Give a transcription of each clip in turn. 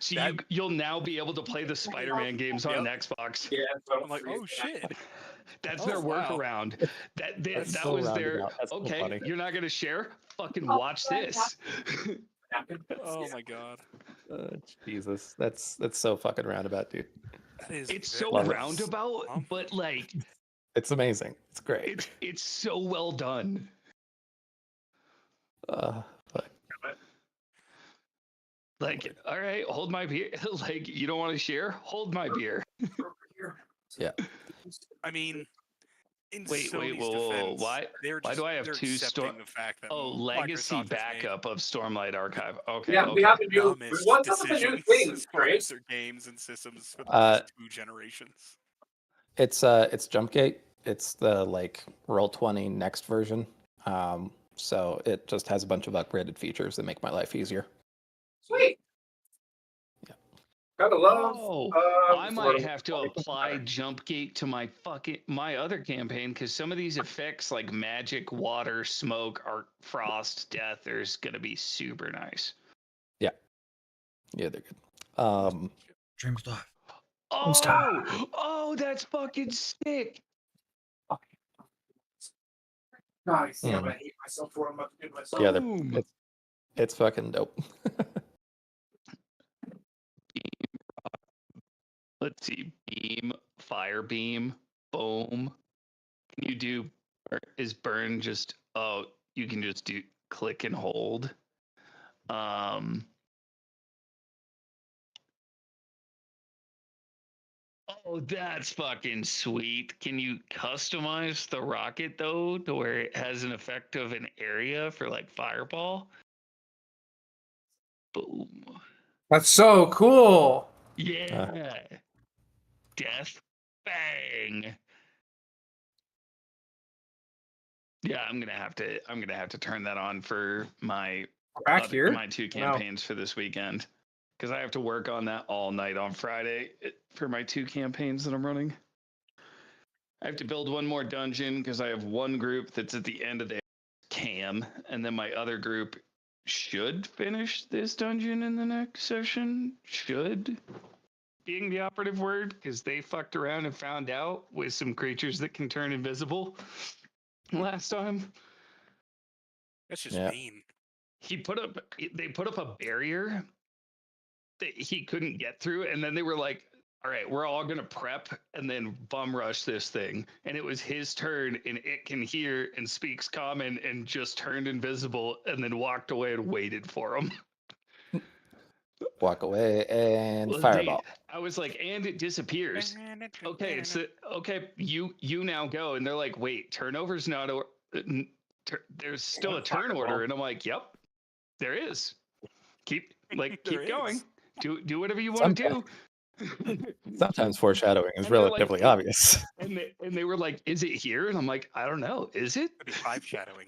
So you'll now be able to play the Spider-Man games on Xbox. Yeah, I'm like, oh shit. That's their workaround. That so was their roundabout. That's so okay. funny. You're not gonna share? Fucking watch this. Oh my god. Jesus, that's so fucking roundabout, dude. It's so Love it. roundabout, but like It's amazing. It's great. it's so well done. But Like, all right, hold my beer. Like, you don't want to share? Hold my beer. yeah. I mean, in Wait, Sony's whoa. defense, Why do I have they're two accepting the fact that legacy Microsoft has made backup of Stormlight Archive? Okay. Yeah, okay. we have to do. We dumbest want some of the new decisions things, as far right? as their games and systems for the last 2 generations. It's Jumpgate. It's the like Roll20 next version. So it just has a bunch of upgraded features that make my life easier. Sweet. Yeah. Gotta love. I might have to apply Jumpgate to my other campaign because some of these effects like magic, water, smoke, art, frost, death, is gonna be super nice. Yeah, they're good. Dream stuff. Oh, that's fucking sick. Nice. Yeah, I'm gonna hate myself for what I'm about to do myself. Yeah, it's fucking dope. Let's see. Beam, fire beam, boom. Can you do? Is burn just? Oh, you can just do click and hold. Oh, that's fucking sweet. Can you customize the rocket though to where it has an effect of an area for like fireball? Boom. That's so cool. Yeah. Death bang. Yeah, I'm gonna have to turn that on for my my 2 campaigns for this weekend. Because I have to work on that all night on Friday for my 2 campaigns that I'm running. I have to build one more dungeon because I have one group that's at the end of the cam, and then my other group should finish this dungeon in the next session. Should being the operative word, because they fucked around and found out with some creatures that can turn invisible last time. That's just mean. They put up a barrier that he couldn't get through, and then they were like, all right, we're all gonna prep and then bum rush this thing. And it was his turn, and it can hear and speaks common and just turned invisible and then walked away and waited for him. Walk away and fireball. I was like, and it disappears. Okay, it's okay. You now go, and they're like, wait, turnover's not. There's still a turn order, and I'm like, yep, there is. Keep going. Do whatever you want to do. Sometimes foreshadowing is relatively like, obvious. And they were like, is it here? And I'm like, I don't know. Is it? Could be vibe shadowing.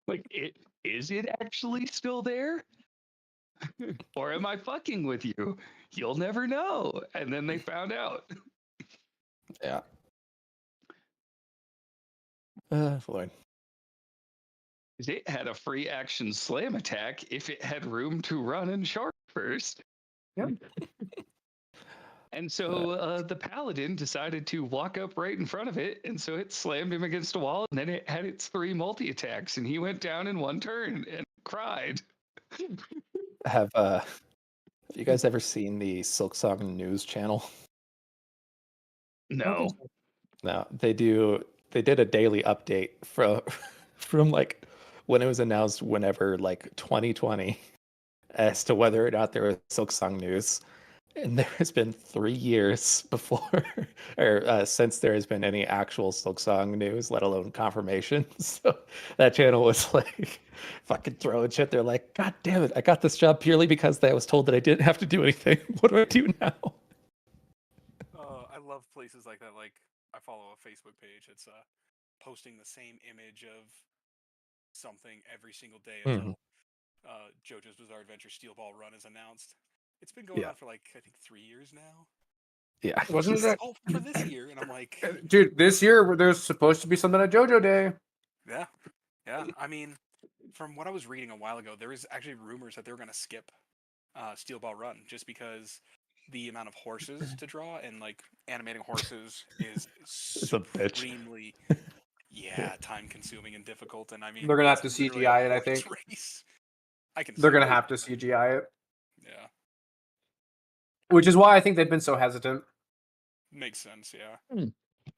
Like, is it actually still there? Or am I fucking with you? You'll never know. And then they found out. Yeah. Floyd. It had a free action slam attack if it had room to run and charge first. Yep. And so the paladin decided to walk up right in front of it, and so it slammed him against a wall, and then it had its 3 multi-attacks, and he went down in 1 turn and cried. Have you guys ever seen the Silksong News channel? No. No, they did a daily update from like when it was announced whenever like 2020 as to whether or not there was Silksong News. And there has been 3 years before or since there has been any actual Silksong news, let alone confirmation. So that channel was like fucking throwing shit. They're like, God damn it, I got this job purely because I was told that I didn't have to do anything. What do I do now? I love places like that. Like, I follow a Facebook page that's posting the same image of something every single day until JoJo's Bizarre Adventure Steel Ball Run is announced. It's been going on for like, I think 3 years now. Yeah. Wasn't it? Oh, for this year. And I'm like, dude, this year there's supposed to be something at JoJo Day. Yeah. I mean, from what I was reading a while ago, there was actually rumors that they were going to skip Steel Ball Run just because the amount of horses to draw and like animating horses is It's a bitch. extremely time consuming and difficult. And I mean, They're gonna have to it's literally CGI a it, I horse think. race. I can. They're see gonna it. have to CGI it, Yeah, which is why I think they've been so hesitant. makes sense. Yeah. Hmm.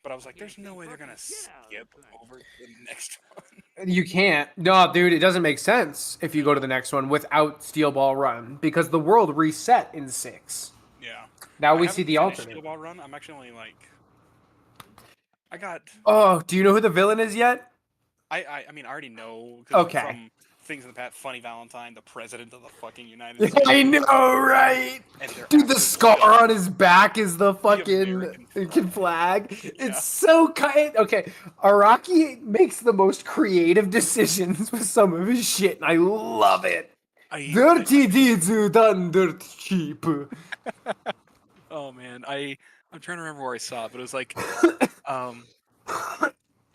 But I was like, there's no way they're gonna skip over the next one. You can't. No, dude, it doesn't make sense if you go to the next one without Steel Ball Run because the world reset in 6. Yeah. Now I we haven't see the finished alternate. Steel Ball Run. I'm actually only like, I got. Oh, do you know who the villain is yet? I mean, I already know. 'Cause Okay. From things in the past, Funny Valentine, the president of the fucking United States. I know, right? And they're Dude, the actually scar on his back is the fucking American flag. Yeah. It's so kind. Okay, Araki makes the most creative decisions with some of his shit, and I love it. Dirty deeds are done dirt cheap. Oh man, I'm trying to remember where I saw it, but it was like,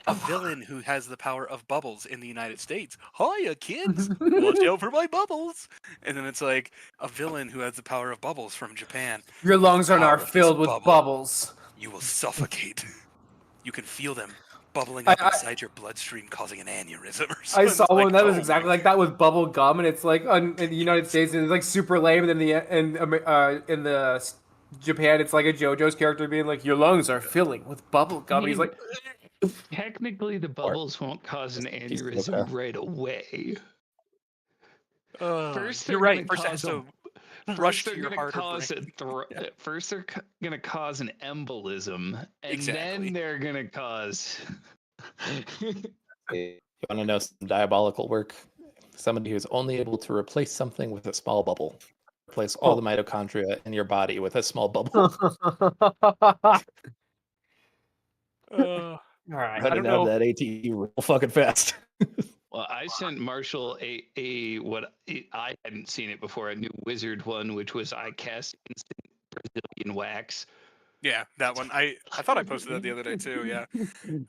a villain who has the power of bubbles in the United States. Hiya, kids! Watch out for my bubbles! And then it's like a villain who has the power of bubbles from Japan. Your lungs are Power now of this filled with bubble. bubbles. You will suffocate. You can feel them bubbling up inside your bloodstream, causing an aneurysm or something. I saw one that was oh exactly my like that with bubble gum, and it's like in the United States, and it's like super lame, and then in the Japan, it's like a JoJo's character being like, "Your lungs are filling with bubble gum." And he's like, Technically, the bubbles won't cause an aneurysm right away. First, you're right. First, it has to rush to your heart or brain. First, they're gonna cause an embolism, and then they're gonna cause. You want to know some diabolical work? Somebody who's only able to replace something with a small bubble. Replace all the mitochondria in your body with a small bubble. all right, I don't know that ATE real fucking fast. Well, I sent Marshall I hadn't seen it before, a new wizard one, which was I cast instant Brazilian wax. Yeah, that one. I thought I posted that the other day too. Yeah,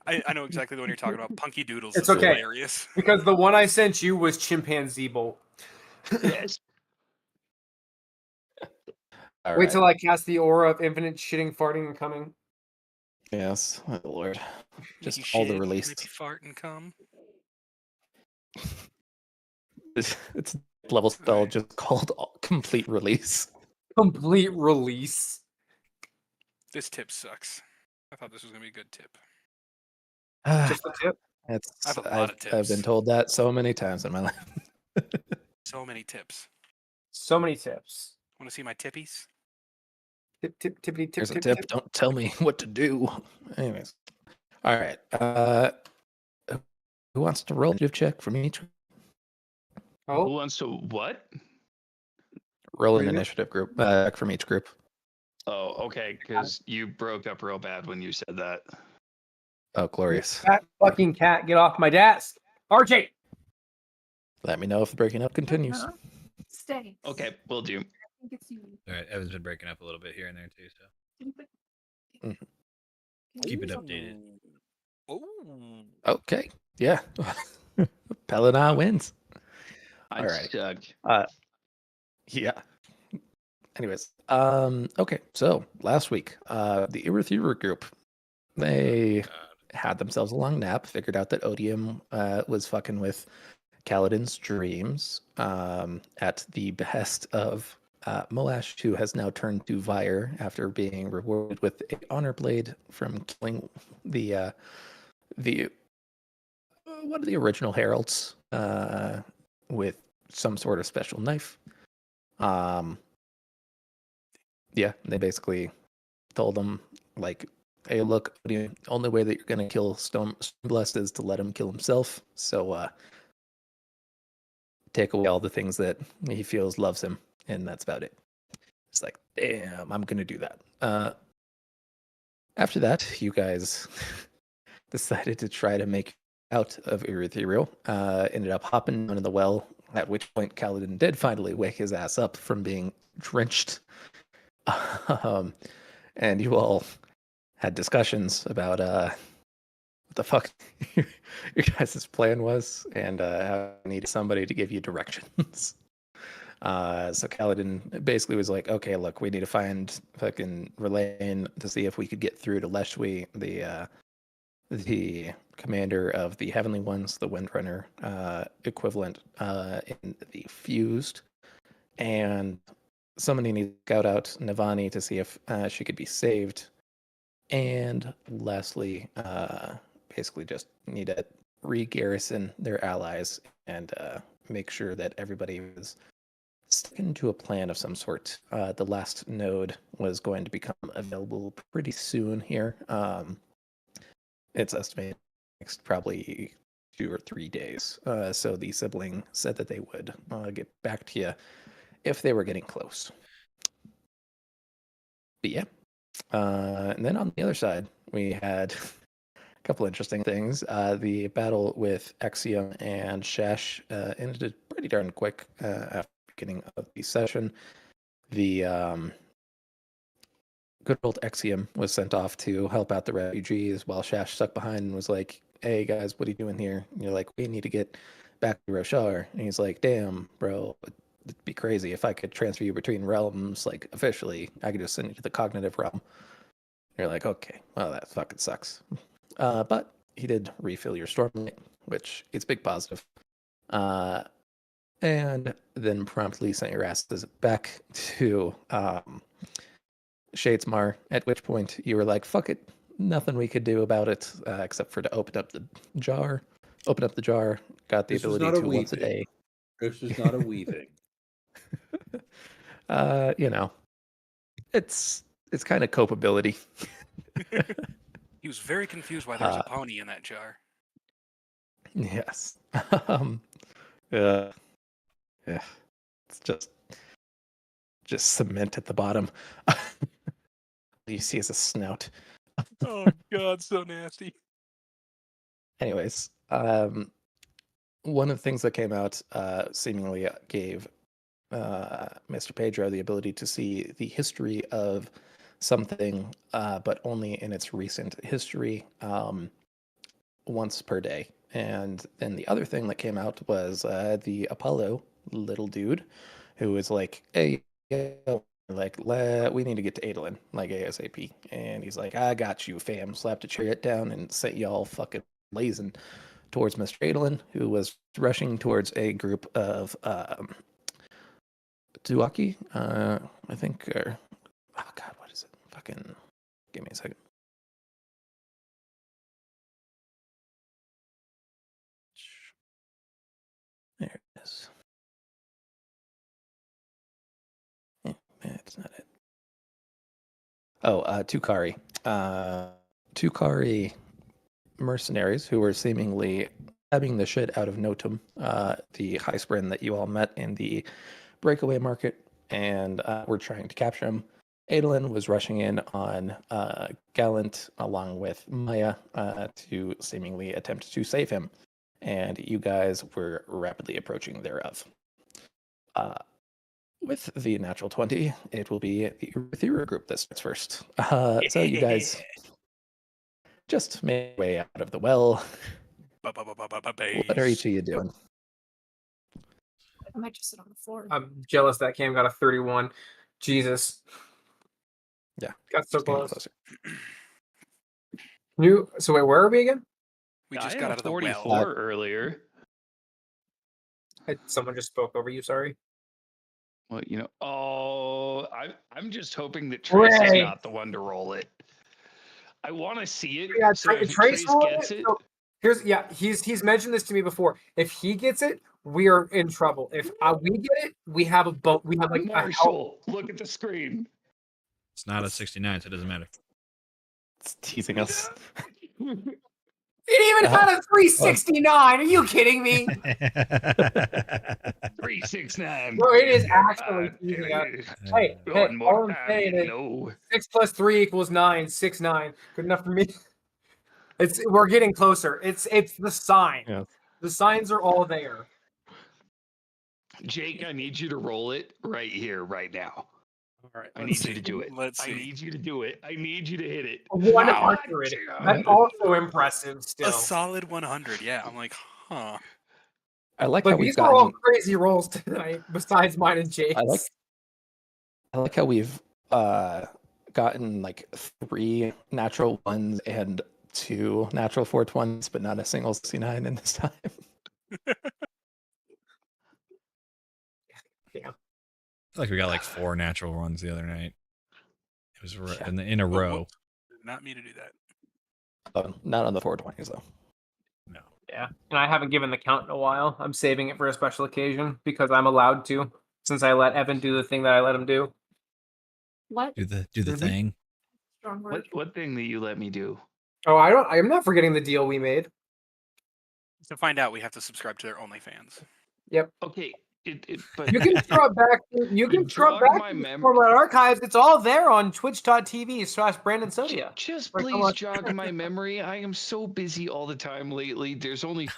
I know exactly the one you're talking about. Punky Doodles. It's is okay. Hilarious. Because the one I sent you was Chimpanzee Bolt. Yes. Wait till I cast the aura of infinite shitting, farting, and coming. Yes, my lord. Just Maybe all the shit, release. Maybe fart and come. It's level spell just called complete release. Complete release. This tip sucks. I thought this was gonna be a good tip. Just a tip. I have a lot of tips. I've been told that so many times in my life. So many tips. So many tips. Want to see my tippies? Tip, tip, tippity, tip, Here's tip, a tip. tip. Don't tell me what to do. Anyways. All right. Who wants to roll initiative check from each? Who wants to what? Roll an initiative group from each group. Oh, okay, because you broke up real bad when you said that. Oh, glorious. That fucking cat, get off my desk. RJ! Let me know if the breaking up continues. Stay. Okay, will do. I think it's you. All right, Evan's been breaking up a little bit here and there too, so keep it updated. Oh. Okay. Yeah. Pelina wins. I All right. sucked. Yeah. Anyways, okay. So last week, the Irithiru group, they had themselves a long nap, figured out that Odium was fucking with Kaladin's dreams at the behest of Moash, who has now turned to Vyre after being rewarded with an honor blade from killing the one of the original heralds with some sort of special knife. Yeah, they basically told him, like, hey, look, the only way that you're going to kill Stormblessed is to let him kill himself. So take away all the things that he feels loves him, and that's about it. It's like, damn, I'm going to do that. After that, you guys decided to try to make out of Irithyriel. Ended up hopping down in the well, at which point Kaladin did finally wake his ass up from being drenched. And you all had discussions about what the fuck your guys' plan was, and how you needed somebody to give you directions. So Kaladin basically was like, okay, look, we need to find fucking Relaine to see if we could get through to Leshwi, the commander of the Heavenly Ones, the Windrunner equivalent in the Fused, and somebody needs to scout out Navani to see if she could be saved. And lastly, basically just need to re-garrison their allies and make sure that everybody was sticking to a plan of some sort. The last node was going to become available pretty soon here. It's estimated next probably 2 or 3 days. So the sibling said that they would get back to you if they were getting close. But yeah. And then on the other side, we had a couple interesting things. The battle with Exium and Shesh ended pretty darn quick after the beginning of the session. The good old Exium was sent off to help out the refugees while Shesh stuck behind and was like, hey guys, what are you doing here? And you're like, we need to get back to Roshar. And he's like, damn, bro, it'd be crazy if I could transfer you between realms, like officially. I could just send you to the cognitive realm. You're like, okay, well, that fucking sucks. But he did refill your Stormlight, which is big positive. And then promptly sent your asses back to Shadesmar, at which point you were like, fuck it, nothing we could do about it except for to open up the jar. Open up the jar, got the ability to once a day. This is not a wee thing. You know, it's kind of copeability. He was very confused why there was a pony in that jar. Yes. Yeah. It's just cement at the bottom. All you see is a snout. Oh God, so nasty. Anyways, one of the things that came out seemingly gave Mr. Pedro the ability to see the history of something, but only in its recent history, once per day. And then the other thing that came out was the Apollo little dude, who was like, hey, like, we need to get to Adolin, like ASAP. And he's like, I got you, fam. Slapped a chariot down and sent y'all fucking blazing towards Mr. Adolin, who was rushing towards a group of Tuaki, I think, or oh god, what is it? Fucking give me a second. There it is. It's not it. Oh, Tukari. Tukari mercenaries who were seemingly stabbing the shit out of Notum, the high spren that you all met in the breakaway market, and were trying to capture him. Adolin was rushing in on Gallant along with Maya to seemingly attempt to save him, and you guys were rapidly approaching thereof. With the natural 20, it will be the Ethereal group that starts first. So you guys just make your way out of the well. What are each of you doing? I might just sit on the floor. I'm jealous that Cam got a 31. Jesus. Yeah. Got so close. So wait, where are we again? We just got out of the 44 well earlier. Someone just spoke over you, sorry. Well, you know, I'm just hoping that Trace is not the one to roll it. I want to see it. Yeah, so if Trace gets it. So he's mentioned this to me before. If he gets it, we are in trouble. If we get it, we have a boat. We have like Marshall. Look at the screen. It's not a 69, so it doesn't matter. It's teasing us. It even had a 369. Are you kidding me? 369. Bro, it is actually teasing us. Hey, all I'm saying is 6 plus 3 equals 9. 6, 9. Good enough for me. We're getting closer. It's the sign. Yeah. The signs are all there. Jake, I need you to roll it right here, right now. All right. I need you to do it. Let's see. I need you to do it. I need you to hit it. 100. That's also impressive. Still, A solid 100. Yeah, I'm like, huh. I like but how we've these are all gotten. crazy rolls tonight. Besides mine and Jake's. I like how we've gotten like 3 natural 1s and 2 natural 420s, but not a single 69 in this time. I feel like we got like 4 natural ones the other night. It was Yeah. in a row. Did not mean to do that. Not on the 420s though. No. Yeah, and I haven't given the count in a while. I'm saving it for a special occasion because I'm allowed to, since I let Evan do the thing that I let him do. What? Do the Mhm. thing. Strong word. What thing that you let me do? Oh, I'm not forgetting the deal we made. To find out, we have to subscribe to their OnlyFans. Yep. Okay, but You can scrub back. You can scrub jog back my to the mem- Stormlight archives. It's all there on twitch.tv/Brandon Sodia. Just Or come please on. jog my memory. I am so busy all the time lately. There's only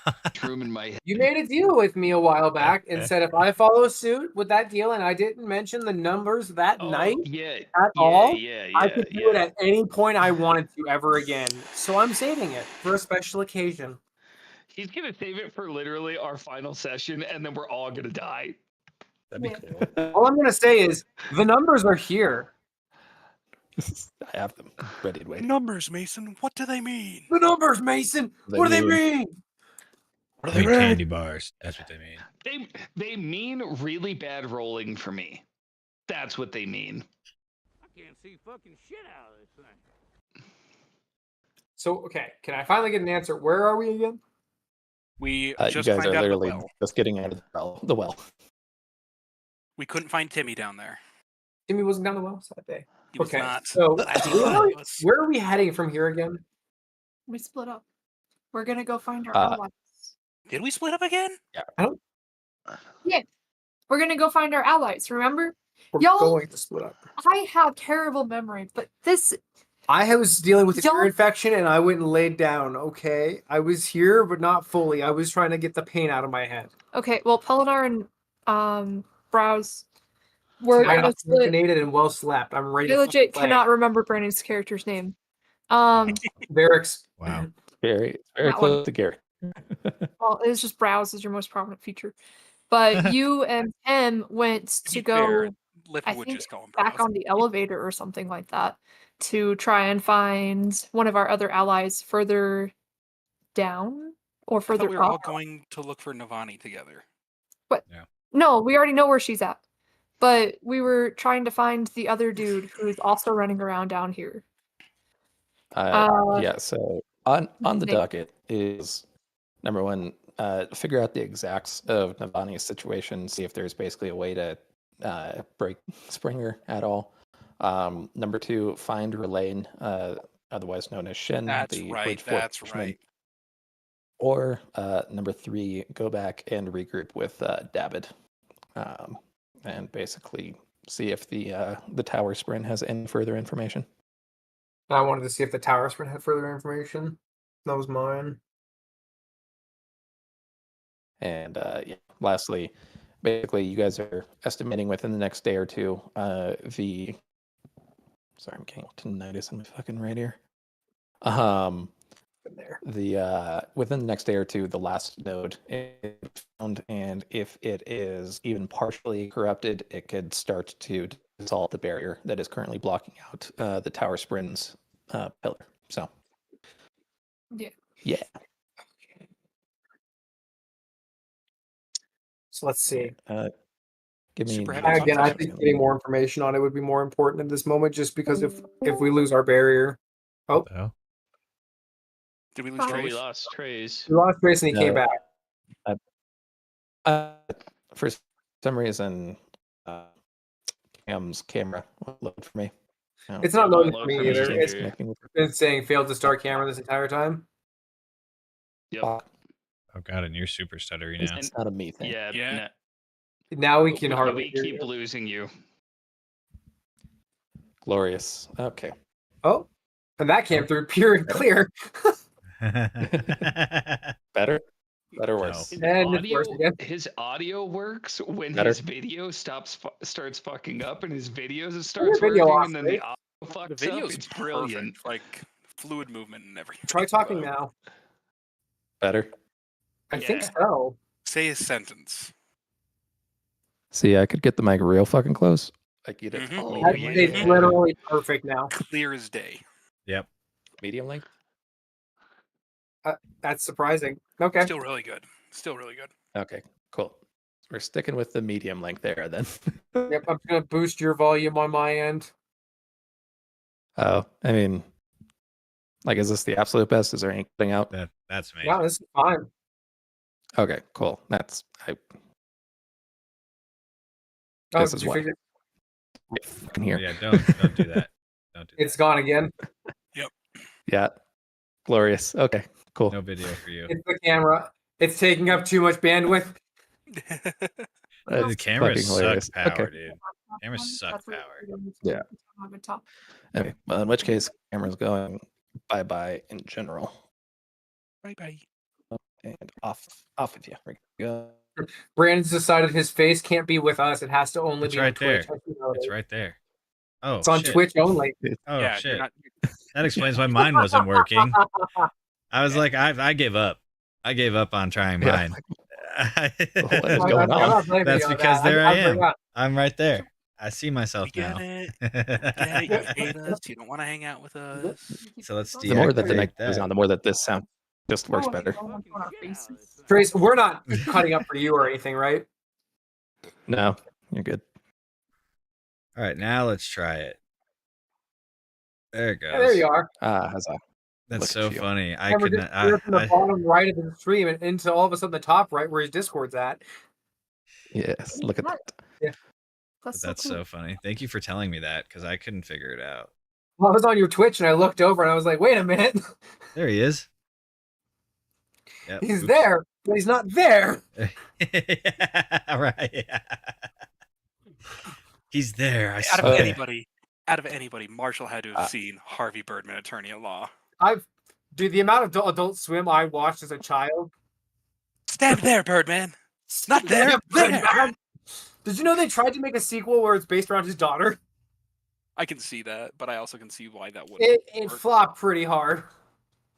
room in my head. You made a deal with me a while back and said if I follow suit with that deal and I didn't mention the numbers that night at all, I could do it at any point I wanted to ever again. So I'm saving it for a special occasion. He's gonna save it for literally our final session, and then we're all gonna die. That'd be cool. All I'm gonna say is the numbers are here. I have them ready to wait. Numbers, Mason. What do they mean? The numbers, Mason. What do they mean? What are they candy bars? That's what they mean. They mean really bad rolling for me. That's what they mean. I can't see fucking shit out of this thing. So okay, can I finally get an answer? Where are we again? We You just guys find are out the literally well. just getting out of the well. We couldn't find Timmy down there. Timmy wasn't down the well that day. He was Okay, not. so As he thought it was. where are we heading from here again? We split up. We're gonna go find our allies. Did we split up again? Yeah. We're gonna go find our allies, remember? We're Y'all- going to split up. I have terrible memory, but this I was dealing with an Y'all- ear infection and I went and laid down. Okay, I was here, but not fully. I was trying to get the pain out of my head. okay, well Pelinar and Browse were I'm gonna split. caffeinated and well slept. I'm ready. I to legit fucking cannot remember Brandon's character's name. play. Varix. Wow. Very That close one. to Gary. Well, it's just Browse is your most prominent feature. But you and Tim went to be go fair, Liv I would think just call him back Browse. on the elevator or something like that to try and find one of our other allies further down or I thought further we were all up. going to look for Navani together. No, we already know where she's at. But we were trying to find the other dude who's also running around down here. Yeah, so on the name? docket is number 1, figure out the exacts of Navani's situation, see if there's basically a way to break Springer at all. Number 2, find Relaine, otherwise known as Shin, That's the right. Bridge That's Fortman. right. Or number 3, go back and regroup with David, and basically see if the tower sprint has any further information. I wanted to see if the tower sprint had further information. That was mine. And yeah, lastly, basically, you guys are estimating within the next day or two. Sorry, I'm getting tinnitus in my fucking right ear. There. Within the next day or two, the last node is found, and if it is even partially corrupted, it could start to dissolve the barrier that is currently blocking out the tower sprint's pillar. So, yeah. So let's see. Give me Super happy Again, I Fun think getting more information on it would be more important at this moment, just because if we lose our barrier, Oh. Did we lose Oh. We Trace? lost Trace. we lost Trace and he came No. back. For some reason, Cam's camera won't load for me. No. It's not It won't loading load for me for me either. either. It's Connecting with been saying failed to start camera this entire time. Yep. Fuck. Oh god, and you're super stuttery now. It's not a me thing. Yeah. Yeah. Now we can hardly We hear keep you. losing you. Glorious. Okay. Oh, and that came through pure and clear. Better? Better worse. His audio works when Better. his video starts fucking up, and his videos starts working, and then the audio fucks The video's up. It's brilliant. perfect, like fluid movement and everything. Try talking now. Better. I think so. Say a sentence. See, I could get the mic real fucking close. Like get it. It's literally perfect now. Clear as day. Yep. Medium length. That's surprising. Okay. Still really good. Still really good. Okay, cool. We're sticking with the medium length there then. Yep, I'm gonna boost your volume on my end. Oh, I mean, like, is this the absolute best? Is there anything out? That's amazing. Yeah, this is fine. Okay, cool. This is what I can hear. Yeah, don't do that. Don't do It's gone again. Yep. Yeah. Glorious. Okay, cool. No video for you. It's the camera. It's taking up too much bandwidth. The cameras suck hilarious. power, Okay. dude. Cameras suck power. Yeah. Okay. Well, in which case, camera's going bye-bye in general. Bye-bye. And off with you. There we go. Brandon's decided his face can't be with us. It has to only It's be right on Twitch. there. It's right there. Oh, It's on shit. Twitch only. Oh Yeah, shit. not- That explains why mine wasn't working. I was like, I gave up. I gave up on trying Yeah. mine. What is going on? That's because there I am. I'm right there. I see myself We get now. it. Yeah, you hate us. You don't want to hang out with us. So let's The more that the deactivate neck goes on, the more that this sound just works better. Trace, we're not cutting up for you or anything, right? No, you're good. All right, now let's try it. There it goes. Yeah, there you are. How's that? That's Look so at you. funny. I And we're could just not. from the bottom right of the stream and into all of a sudden the top right where his Discord's at. Yes, look at that. Yeah. That's so funny. Thank you for telling me that because I couldn't figure it out. Well, I was on your Twitch and I looked over and I was like, wait a minute. There he is. Yep. He's Oops. there, but he's not there. Right. He's there. I Out saw of it. anybody, Marshall had to have seen Harvey Birdman, Attorney at Law. Dude, the amount of Adult Swim I watched as a child. Stand there, Birdman. Not there. There. Did you know they tried to make a sequel where it's based around his daughter? I can see that, but I also can see why that wouldn't. It flopped pretty hard.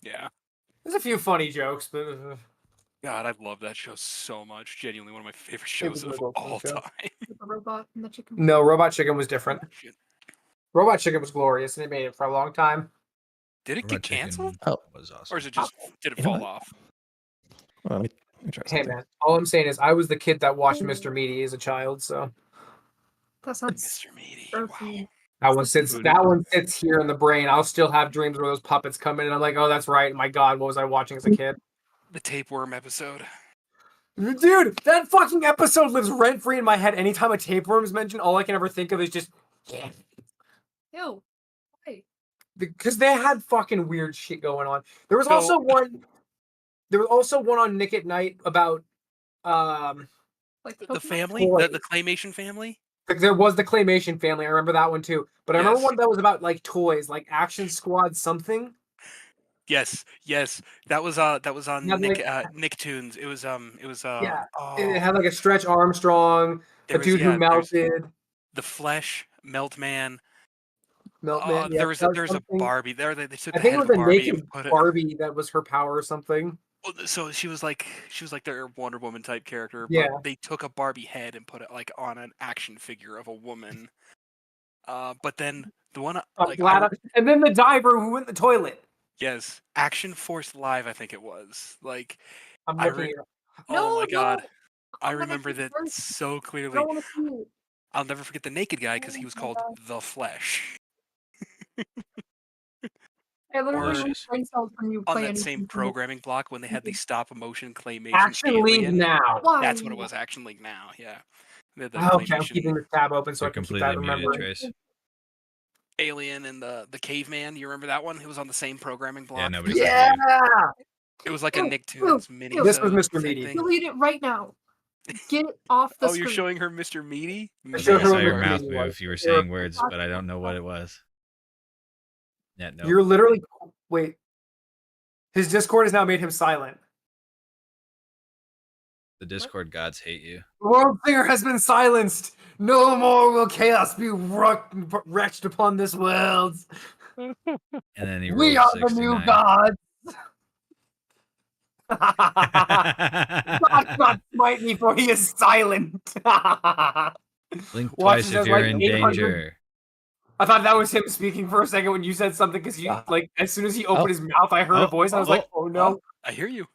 Yeah. There's a few funny jokes, but God, I love that show so much. Genuinely one of my favorite shows was of a good all show. time. The robot and the chicken. no, Robot Chicken was different. Shit. Robot Chicken was glorious, and they made it for a long time. Did it Robot get Chicken canceled? Oh. was awesome. Or is it just did it You know fall what? off? Well, let me try Hey something. man, all I'm saying is I was the kid that watched Mr. Meaty as a child, so That sounds Mr. Meaty. grossy. that one sits here in the brain. I'll still have dreams where those puppets come in, and I'm like, oh, that's right. My God, what was I watching as a kid? The tapeworm episode. Dude, that fucking episode lives rent free in my head. Anytime a tapeworm is mentioned, all I can ever think of is just Ew. Why? because they had fucking weird shit going on. There was also one on Nick at Night about Like The Pokemon? family? Boy. The claymation family? like there was the Claymation family. I remember that one too. But I remember Yes. one that was about like toys, like Action Squad something. Yes. That was on Yeah, Nicktoons. It was Yeah. oh, It had like a Stretch Armstrong, there a was- dude yeah, who there's melted. The Flesh, Meltman. Meltman. Yeah, There's that was a something. Barbie. They took I the think head it of was a a Barbie naked and put it. Barbie that was her power or something. So she was like their Wonder Woman type character, but Yeah. they took a Barbie head and put it like on an action figure of a woman. But then the one like And then the diver who went in the toilet. yes, Action Force Live, I think it was. Like I'm I looking at oh my god, no. I I'm gonna remember keep that going. so I clearly. don't want to see it. I'll never forget the naked guy because he was called the Flesh. I literally Or- lose brain cells when you On play that anything same from it. programming block when they had the stop motion claymation Action League alien. now. Why? That's what it was. Action League now. Yeah. They had the Okay, I'm claymation keeping the tab open so You're I can keep completely that muted, remembering. Trace. alien and the caveman. You remember that one? It was on the same programming block. Yeah, nobody said Yeah. dude. It was like a Ew, Nicktoons mini. This was Mr. same Meaty. thing. Delete it right now. Get it off the Oh, screen. you're showing her Mr. Meaty? I I showed her saw what your Mr. mouth Meaty move. was. You were saying words, but I don't know what it was. Yeah, no. You're literally wait. His Discord has now made him silent. The Discord gods hate you. The world singer has been silenced. No more will chaos be wrecked upon this world. And then he We rolls are the new 69. gods. God not smite me, for he is silent. Blink Watch twice this if as, you're like, in 800 danger. I thought that was him speaking for a second when you said something, because like as soon as he opened his mouth, I heard a voice. I was like, "Oh no!" I hear you.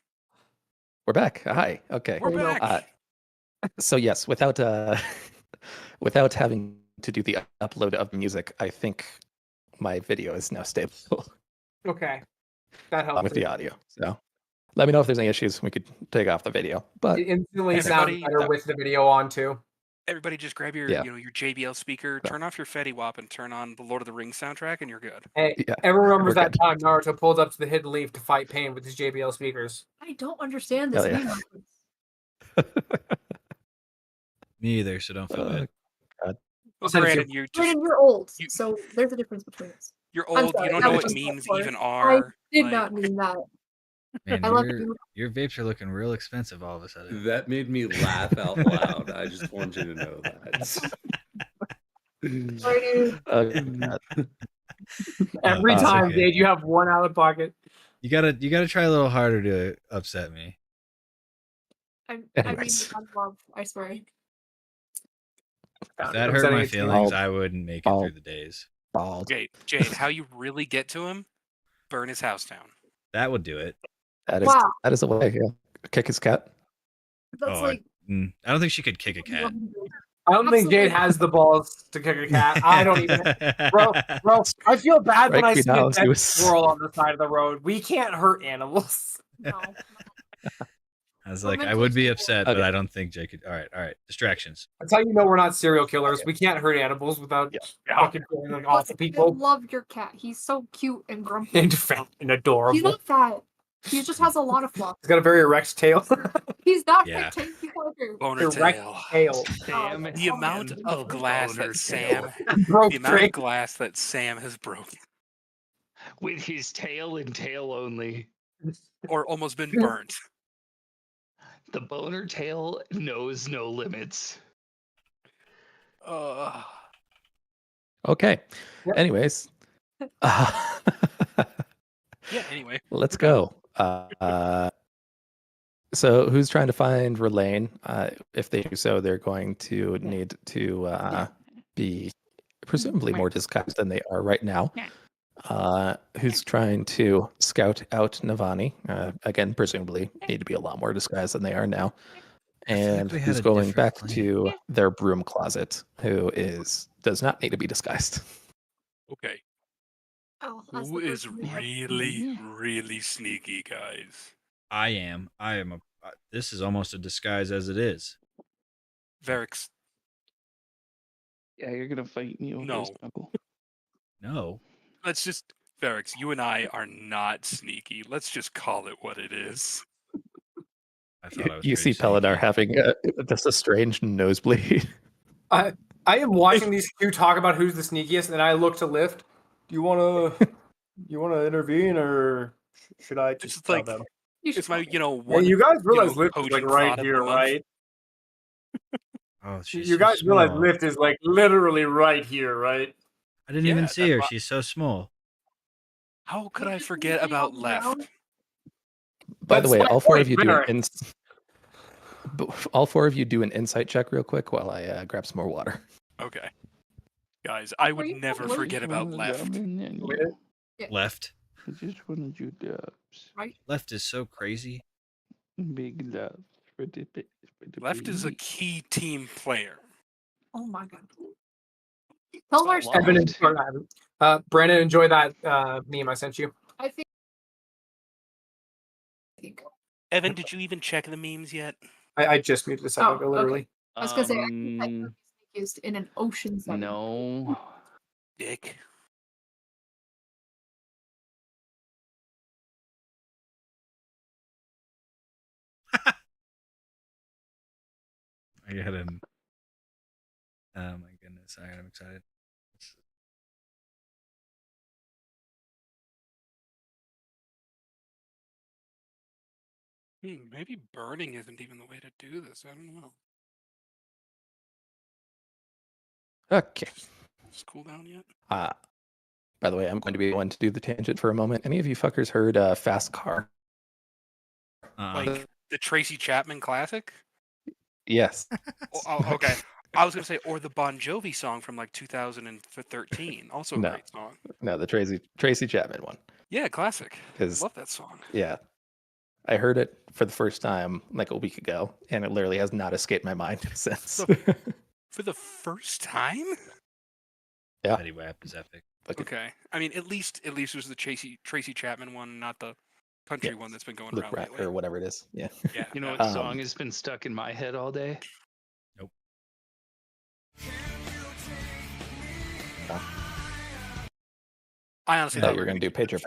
We're back. Hi. Okay. We're back. So yes, without without having to do the upload of music, I think my video is now stable. Okay, that helps with the audio. So let me know if there's any issues. We could take off the video. But it instantly sounds better with the video on too. Everybody, just grab your your JBL speaker, turn off your Fetty Wap, and turn on the Lord of the Rings soundtrack, and you're good. Hey, everyone remembers that time Naruto pulled up to the Hidden Leaf to fight Pain with his JBL speakers. I don't understand this meme. Me either, so don't feel bad. God. Well, Brandon, you're old, so there's a difference between us. You're old. You don't know what memes even are. I did not mean that. Man, I love you. your vapes are looking real expensive all of a sudden. That made me laugh out loud. I just want you to know that. Every time, okay. Dave, you have one out of pocket. You gotta try a little harder to upset me. I mean, I love. I swear. If that hurt my feelings, I wouldn't make it through the days. Jade, how you really get to him? Burn his house down. That would do it. That is a way. Yeah. Kick his cat. That's I don't think she could kick a cat. I don't think Jade has the balls to kick a cat. I don't even, bro. I feel bad when I see a dead squirrel on the side of the road. We can't hurt animals. No. I was like, I would be upset, but I don't think Jake could. All right. Distractions. That's how you know we're not serial killers. We can't hurt animals without fucking killing like awful people. I love your cat. He's so cute and grumpy. And fat and adorable. He's not fat. He just has a lot of fluff. He's got a very erect tail. He's not Yeah. Boner erect tail. tail. The amount of glass that Sam broke. The amount of glass that Sam has broken with his tail and tail only, or almost been burnt. The boner tail knows no limits. Okay. Anyways. Anyway. Let's go. So who's trying to find Relaine? If they do so, they're going to need to be presumably more disguised than they are right now. Who's trying to scout out Navani? Again, presumably need to be a lot more disguised than they are now. And who's going back to their broom closet? Who does not need to be disguised? Okay. Who is really, really sneaky, guys? I am. This is almost a disguise as it is. Verix. Yeah, you're gonna fight me over No. No. Let's just, Verix, you and I are not sneaky. Let's just call it what it is. I thought I was you see Pelennor having just a strange nosebleed. I am watching these two talk about who's the sneakiest, and I look to Lift. Do you wanna intervene, or should I just tell them? It's my, one. Hey, you guys realize Lift is like right here, right? Oh, you guys realize Lift is like literally right here, right? I didn't even see her. She's so small. How could I forget about Left? By the way, all four of you do an insight check real quick while I grab some more water. Okay. Guys, I would never forget about Left. Left? I just wanted you dubs. Right? Left is so crazy. Big love. Left is a key team player. Oh my god. Pelennor. Brandon, enjoy that meme I sent you. I think. Evan, did you even check the memes yet? I just muted this up literally. Okay. I was gonna say I think that used in an ocean setting. No. Dick. I got him. Oh my goodness! All right, I'm excited. Maybe burning isn't even the way to do this. I don't know. Okay. Is cool down yet? By the way, I'm going to be one to do the tangent for a moment. Any of you fuckers heard Fast Car? Like the Tracy Chapman classic? Yes. Oh, okay. I was gonna say, or the Bon Jovi song from like 2013, also a great song. No, the Tracy Chapman one. Yeah, classic. Love that song. Yeah, I heard it for the first time like a week ago, and it literally has not escaped my mind since. For the first time? Yeah. Betty Wap is epic. Okay. I mean, at least it was the Tracy Chapman one, not the country one that's been going around lately. Or whatever it is. Yeah. Yeah. You know what song has been stuck in my head all day? Nope. I honestly thought you were going to do Pedro.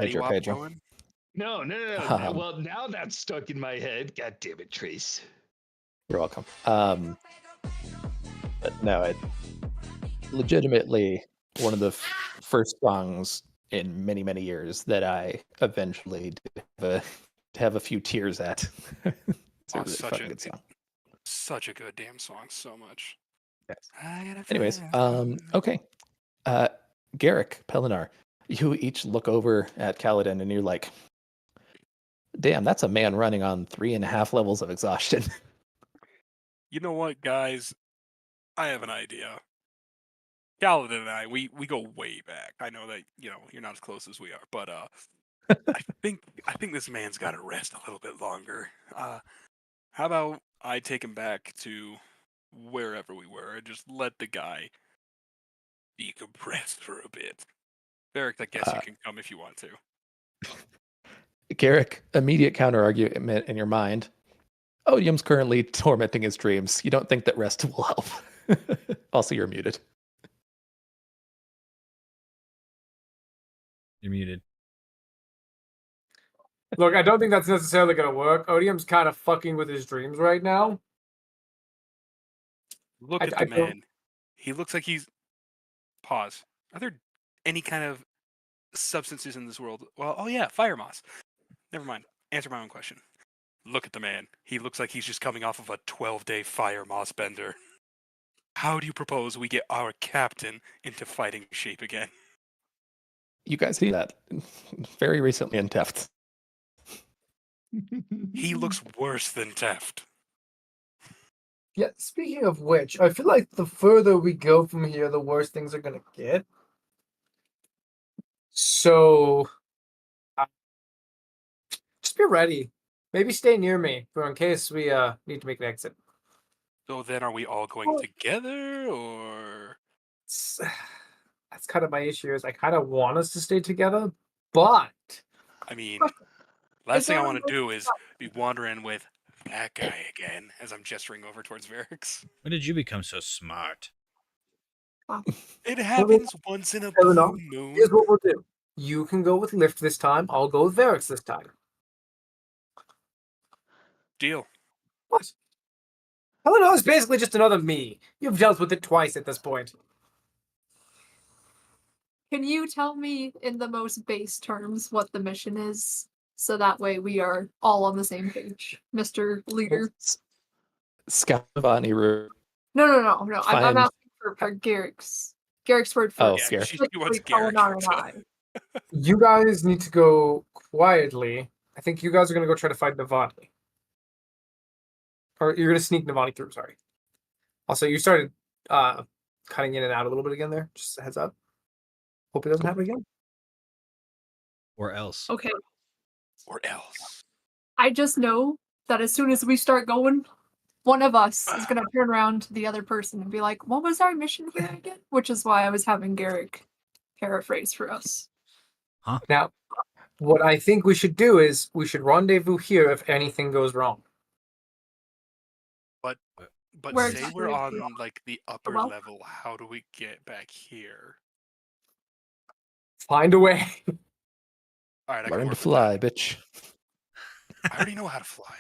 No. Well, now that's stuck in my head. God damn it, Trace. You're welcome. But no, it legitimately one of the first songs in many, many years that I eventually did have a few tears at. It's a really fucking good song. Such a good damn song. So much. Yes. Anyways, okay. Garrick, Pelinar, you each look over at Kaladin and you're like, damn, that's a man running on 3.5 levels of exhaustion. You know what, guys? I have an idea. Kaladin and I, we go way back. I know that, you're not as close as we are, but I think this man's got to rest a little bit longer. How about I take him back to wherever we were and just let the guy decompress for a bit. Varric, I guess you can come if you want to. Garrick, immediate counter argument in your mind. Odium's currently tormenting his dreams. You don't think that rest will help. Also, you're muted. You're muted. Look, I don't think that's necessarily going to work. Odium's kind of fucking with his dreams right now. Look at the man. He looks like he's... Pause. Are there any kind of substances in this world? Well, oh yeah, fire moss. Never mind. Answer my own question. Look at the man. He looks like he's just coming off of a 12-day fire moss bender. How do you propose we get our captain into fighting shape again? You guys see that very recently in Teft. He looks worse than Teft. Yeah, speaking of which, I feel like the further we go from here, the worse things are going to get. So, just be ready. Maybe stay near me for in case we need to make an exit. So then are we all going together, or...? That's kind of my issue, is I kind of want us to stay together, but... I mean, last thing I want to do is be wandering with that guy again, as I'm gesturing over towards Varix. When did you become so smart? It happens once in a blue moon. Here's what we'll do. You can go with Lift this time. I'll go with Varix this time. Deal. What? Helena is basically just another me. You've dealt with it twice at this point. Can you tell me in the most base terms what the mission is? So that way we are all on the same page, Mr. Leader. Scout Navani route. No. I'm asking for Garrick's word for Garrick. She wants Garrick. You guys need to go quietly. I think you guys are going to go try to fight Navani. Or you're going to sneak Navani through, sorry. Also, you started cutting in and out a little bit again there. Just a heads up. Hope it doesn't happen again. Or else. Okay. Or else. I just know that as soon as we start going, one of us is going to turn around to the other person and be like, what was our mission here again? Which is why I was having Garrick paraphrase for us. Huh? Now, what I think we should do is we should rendezvous here if anything goes wrong. But say we're on like the upper level, how do we get back here? Find a way. All right, Learn to fly, bitch. I already know how to fly.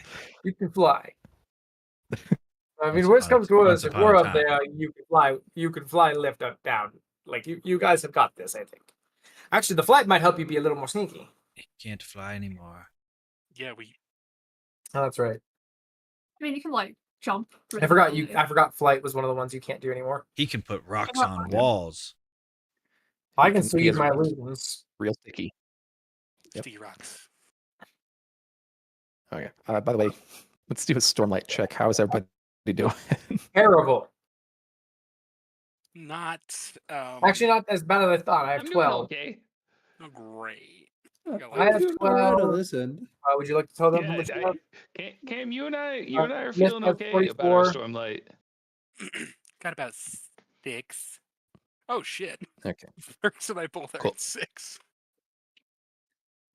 You can fly. I mean, worst comes to worst, if we're up there, you can fly. You can fly, lift up, down. Like you guys have got this, I think. Actually, the flight might help you be a little more sneaky. You can't fly anymore. Yeah, we Oh, that's right. I mean, you can like jump. I forgot flight was one of the ones you can't do anymore. He can put rocks on walls. I can still use my illusions. Real sticky. Yep. Rocks. Okay. By the way, let's do a Stormlight check. How is everybody doing? Terrible. Not. Actually, not as bad as I thought. I have 12. Okay. Oh, great. I have 12. Listen. Would you like to tell them how Yeah, much you have? Cam, you and I are Miss feeling has okay 44. about our Stormlight. Got about 6. Oh shit. Okay. Fergus and I both are at 6.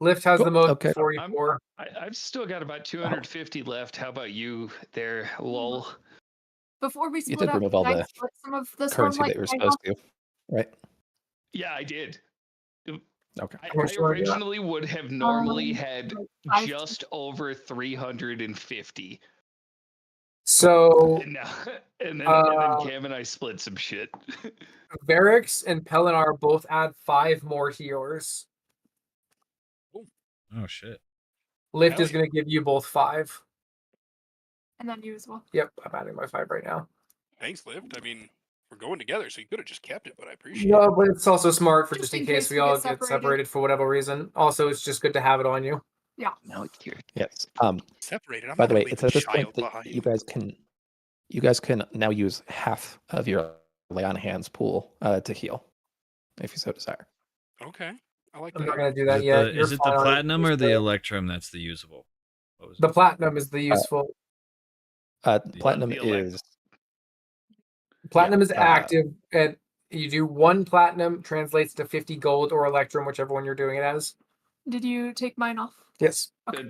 Lift has the most, Okay. 44. I've still got about 250 left. How about you there, lol? Before we You split did up, remove all can I the split some of the currency Stormlight that you were I supposed to, right? Yeah, I did. Okay. I much do you wanna do? originally would have normally had I- just over 350. So, And now, and then Cam and I split some shit. Varix and Pelinar both add 5 more healers. Oh shit. Lift is going to give you both 5. And then you as well. Yep, I'm adding my 5 right now. Thanks, Lift. I mean, we're going together, so you could have just kept it, but I appreciate No, it. but it's also smart for Just just in in case case we we all get get separated for whatever reason. Also, it's just good to have it on you. Yeah. No, you're Yes. Separated. I'm By not the way, gonna leave it's a at this point child that behind. you guys can now use half of your lay on hands pool to heal, if you so desire. Okay. I like I'm that. not going to do that yet. Is it the platinum or the electrum that's the usable? What was The platinum is the useful. Platinum The is Platinum is active, and you do 1 platinum translates to 50 gold or electrum, whichever one you're doing it as. Did you take mine off? Yes. Okay.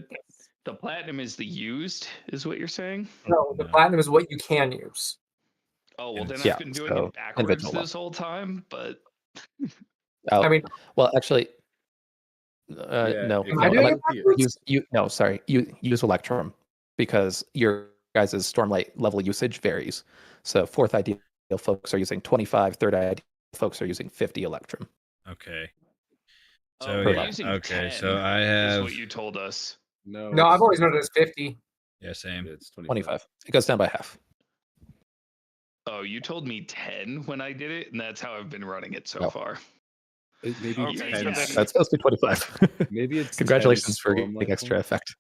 the platinum is the used, is what you're saying? No, the platinum is what you can use. Oh well, then Yeah, I've been doing so it backwards individual this whole time. But I mean, well, actually, Yeah, no. if Am I doing it backwards? Use Electrum because your guys' Stormlight level usage varies. So 4th ideal folks are using 25, 3rd ideal folks are using 50 Electrum. Okay. so So we're yeah, using okay. 10, So I is have what you told us. No, I've always known it as 50. yeah, same. It's 25. It goes down by half. Oh, you told me 10 when I did it, and that's how I've been running it so No. far. Maybe Okay, 10. so then- That's supposed to be 25. Maybe it's Congratulations 10 for Stormlight getting extra effect.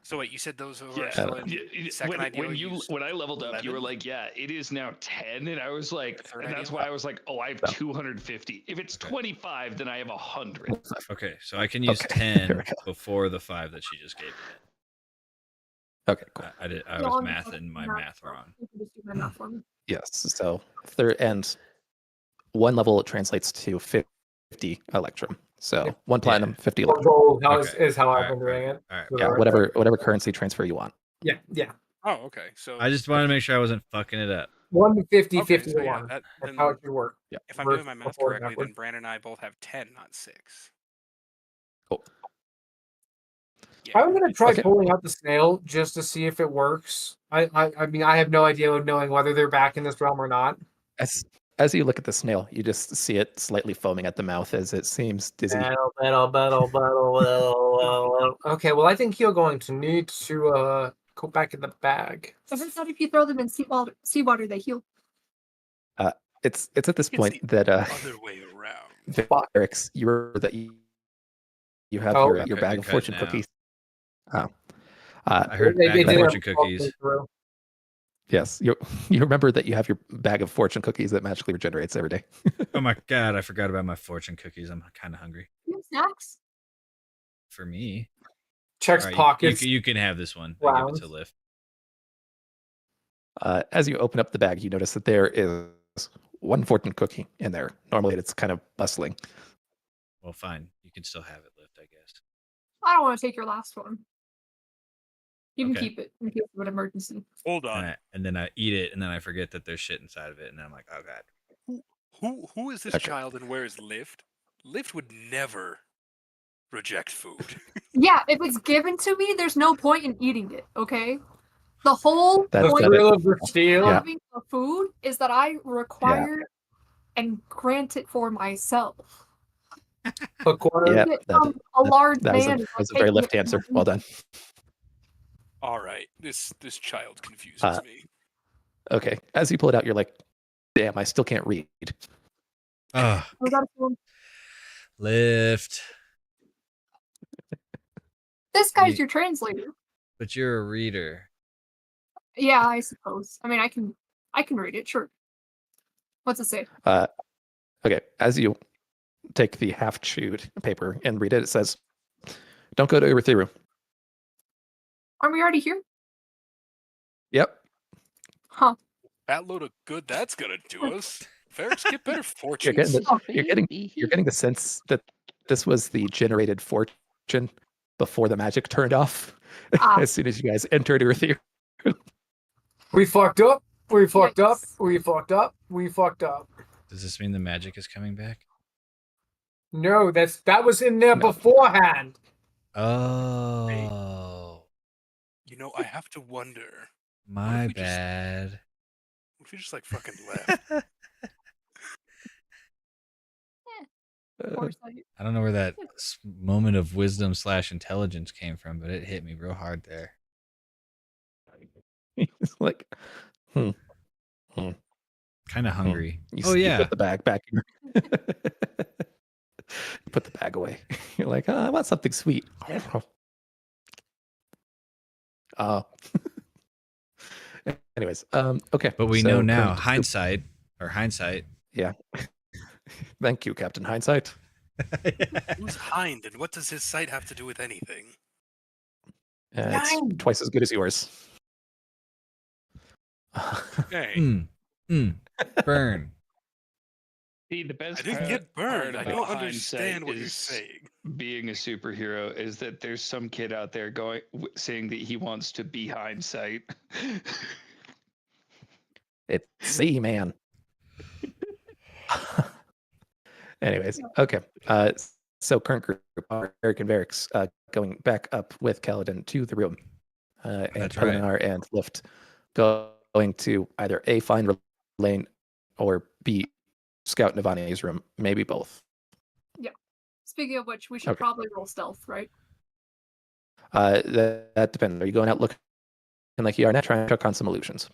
So wait, you said those are Yeah. still in second ideal When I leveled up, you were 11? like, "Yeah, it is now 10," and I was like, Third and that's ideal? why I was like, "Oh, I have No. 250. If it's 25, then I have 100." Okay, so I can use Okay, there 10 we go. before the 5 that she just gave me. Okay, cool. I was mathing my math wrong. You can just do my math for me. Yes. So 3rd and 1 level translates to 50 Electrum. So 1 platinum, 50 Or Electrum. gold Okay. is how I've Alright, been doing it. All right. Yeah, whatever currency transfer you want. Yeah, yeah. Oh, okay. So I just wanted to make sure I wasn't fucking it up. 1 to 50, okay, 50 so to yeah, 1. that, That's then, how it should work. Yeah. if I'm Verse doing my math before and correctly, then backward. Brandon and I both have 10, not 6. Cool. Yeah. I'm gonna try Okay. pulling out the snail just to see if it works. I mean, I have no idea of knowing whether they're back in this realm or not. As you look at the snail, you just see it slightly foaming at the mouth as it seems dizzy. Battle. Okay, well, I think you're going to need to go back in the bag. If it's not if you throw them in seawater, they heal. It's at this It's point the that other way around. Eric's, you have Oh, your okay, bag of cut fortune now. cookies. I heard They bag of did fortune have cookies. through. Yes, you remember that you have your bag of fortune cookies that magically regenerates every day. Oh my god, I forgot about my fortune cookies. I'm kind of hungry. You have snacks? For me. Checks All right, pockets. you can have this one. I give it to Lift. As you open up the bag, you notice that there is 1 fortune cookie in there. Normally, it's kind of bustling. Well, fine. You can still have it, Lift, I guess. I don't want to take your last one. You can Okay. keep it in case of an emergency. Hold on. And then I eat it, and then I forget that there's shit inside of it, and then I'm like, oh god. Who is this Okay. child and where is Lift? Lift would never reject food. Yeah, if it's given to me, there's no point in eating it, okay? The whole That's The point that thrill of the steal. Yeah. of having a food is that I require and grant it for myself. A quarter. Yeah, Get from a large that was man a very taking Lift it answer. from Well me. done. All right, this child confuses me. Okay, as you pull it out, you're like, damn, I still can't read. Lift. This guy's your translator. But you're a reader. Yeah, I suppose. I mean, I can read it. Sure. What's it say? Okay, as you take the half-chewed paper and read it, it says, "Don't go to Urithiru." Aren't we already here? Yep. Huh. That load of good that's gonna do us. Ferrets get better fortunes. You're getting the sense that this was the generated fortune before the magic turned off. As soon as you guys entered Urithiru. We fucked up. We fucked up. We fucked up. We fucked up. Does this mean the magic is coming back? No, that was in there beforehand. Oh. You know, I have to wonder. My bad. What if we just like fucking left? I don't know where that moment of wisdom / intelligence came from, but it hit me real hard there. It's like, kind of hungry. You yeah. put the bag back. Put the bag away. You're like, I want something sweet. Anyways, okay. But we know now, hindsight. Yeah. Thank you, Captain Hindsight. Who's Hind, and what does his sight have to do with anything? It's twice as good as yours. Hey. Burn. See, the best I didn't get burned. I don't understand what you're saying. Being a superhero is that there's some kid out there saying that he wants to be hindsight. It's C-Man. Anyways, okay. So current group are Eric and Varix going back up with Kaladin to the room. And Pelinar and Lift going to either A, find Lane, or B, scout Navani's room. Maybe both. Yeah. Speaking of which, we should probably roll stealth, right? That depends. Are you going out looking like you are now, trying to check on some illusions?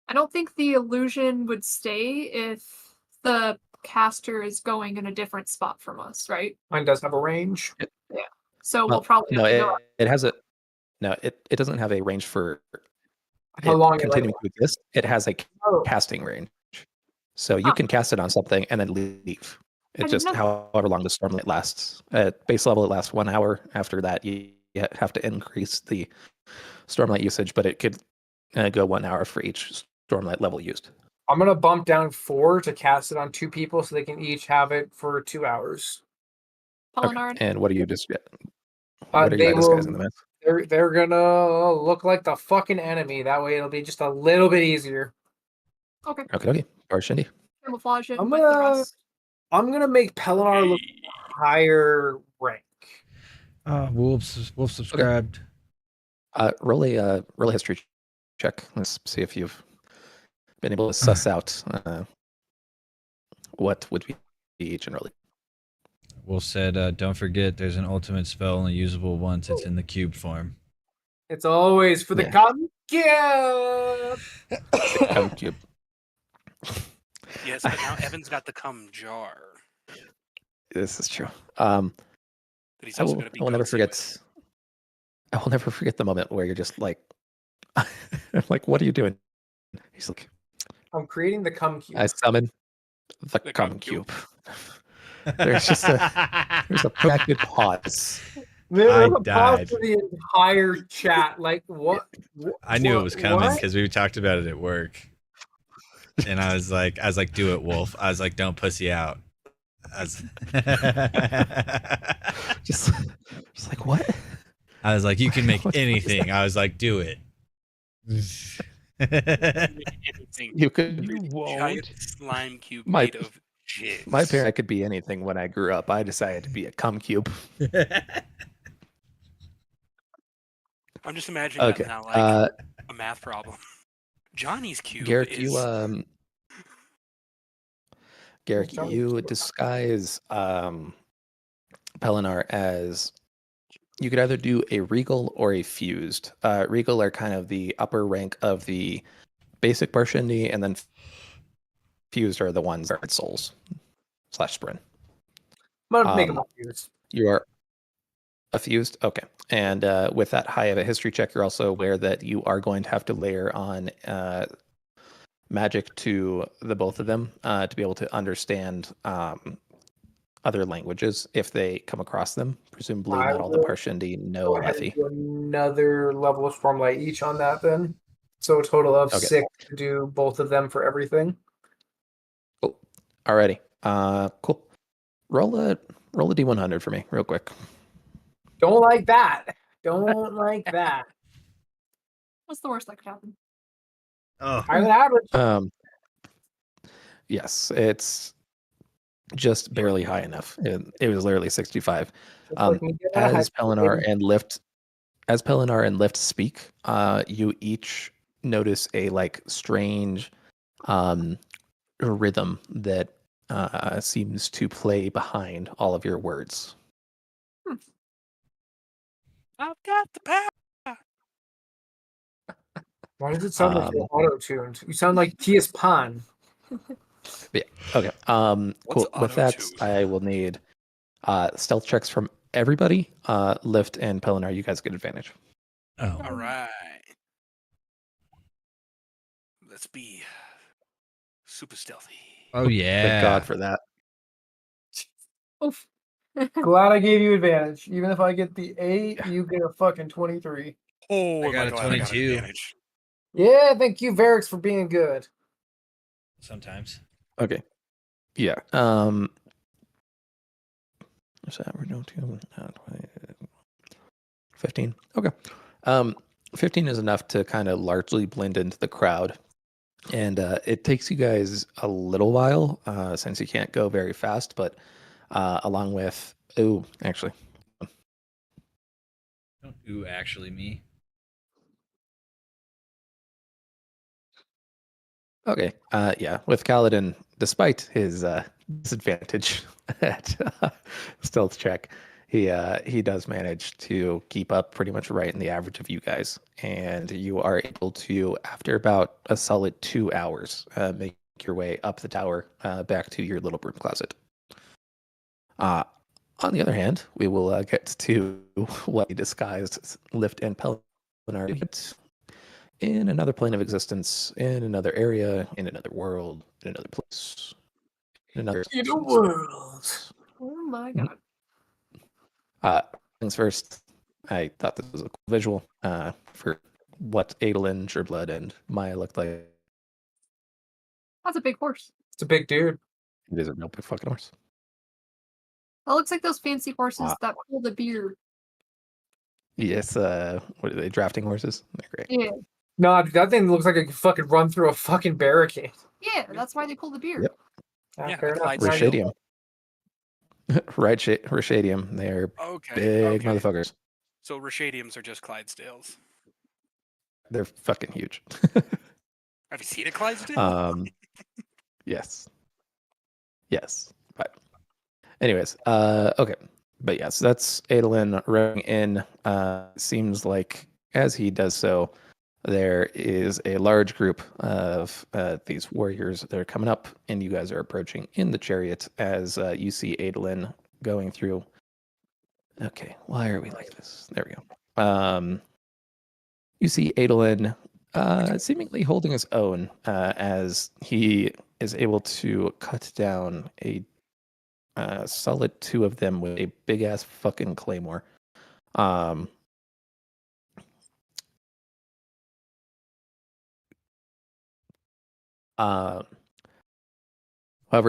I don't think the illusion would stay if the caster is going in a different spot from us, right? Mine does have a range. Yeah. So we'll probably have to go out. It has a it doesn't have a range for how long continuing to exist. It has a casting range. So you can cast it on something and then leave. It's just however long the Stormlight lasts. At base level, it lasts 1 hour. After that, you have to increase the Stormlight usage, but it could go 1 hour for each Stormlight level used. I'm going to bump down 4 to cast it on 2 people so they can each have it for 2 hours. Okay. And what do you just get? What are you disguising them as? They're going to look like the fucking enemy. That way it'll be just a little bit easier. Okay. Okay. Shindy. Camouflage it with the rest. I'm going to make Pelinar look higher rank. Wolf subscribed. Roll a history check. Let's see if you've been able to suss out what would be generally. Wolf said, don't forget there's an ultimate spell only usable once. It's in the cube form. It's always for the cum cube. Cum cube. Yes, but now Evan's got the cum jar. This is true. But he's also going to be I will never forget. I will never forget the moment where you're just like, I'm like, what are you doing? He's like, I'm creating the cum cube. I summon the cum cube. There's just a protracted pause. There's a pause for the entire chat. Like, what? I knew it was coming because we talked about it at work. And I was like, do it, Wolf. I was like, don't pussy out. Just like, what? I was like, you can make anything. I was like, do it. You could. You won't. Giant slime cube My parent could be anything when I grew up. I decided to be a cum cube. I'm just imagining that now, like a math problem. Johnny's cube. Garrick, you disguise Pelinar as you could either do a regal or a fused. Regal are kind of the upper rank of the basic Parshendi, and then fused are the ones that are souls / sprint. I'm gonna make them fused. You are a fused? Okay. And with that high of a history check, you're also aware that you are going to have to layer on magic to the both of them to be able to understand other languages if they come across them. Presumably not all the Parshendi know Alethi. Another level of Stormlight each on that then. So a total of 6 to do both of them for everything. Cool. Alrighty. Cool. Roll a D100 for me, real quick. Don't like that. Don't like that. What's the worst that could happen? Oh, Higher than average. Yes, it's just barely high enough. It was literally 65. As Pellinnar and Lift speak, you each notice a like strange rhythm that seems to play behind all of your words. I've got the power. Why does it sound like you're auto-tuned? You sound like T.S. Pan. Yeah. Okay. Cool. With that, I will need stealth checks from everybody. Lift and Pellinnar, you guys get advantage. Oh. All right. Let's be super stealthy. Oh yeah. Thank God for that. Oof. Glad I gave you advantage. Even if I get the 8, you get a fucking 23. Oh, I got a 22. Yeah, thank you, Varix, for being good. Sometimes. Okay. Yeah. So we're doing 15. Okay. 15 is enough to kind of largely blend into the crowd. And it takes you guys a little while since you can't go very fast, but along with actually Me. okay. Yeah, with Kaladin, despite his disadvantage at stealth check, he does manage to keep up pretty much right in the average of you guys, and you are able to, after about a solid 2 hours, make your way up the tower back to your little broom closet. On the other hand, we will get to what he disguised Lift and Pellinnar in another plane of existence, in another area, in another world, in another place, in another world. Oh my God. Things first, I thought this was a cool visual for what Adolin, Sureblood, and Maya looked like. That's a big horse. It's a big dude. It is a real big fucking horse. That looks like those fancy horses that pull the beer. Yes, what are they, drafting horses? They're great. Yeah. No, that thing looks like it could fucking run through a fucking barricade. Yeah, that's why they pull the beer. Yep. Yeah, fair enough. Rashadium. Right, Rashadium. They're big motherfuckers. So Rashadiums are just Clydesdales. They're fucking huge. Have you seen a Clydesdale? Yes. Yes. But anyways, okay. But yes, that's Adolin running in. Seems like as he does so, there is a large group of these warriors that are coming up, and you guys are approaching in the chariot as you see Adolin going through. Okay, why are we like this? There we go. You see Adolin seemingly holding his own as he is able to cut down a solid 2 of them with a big ass fucking claymore. However,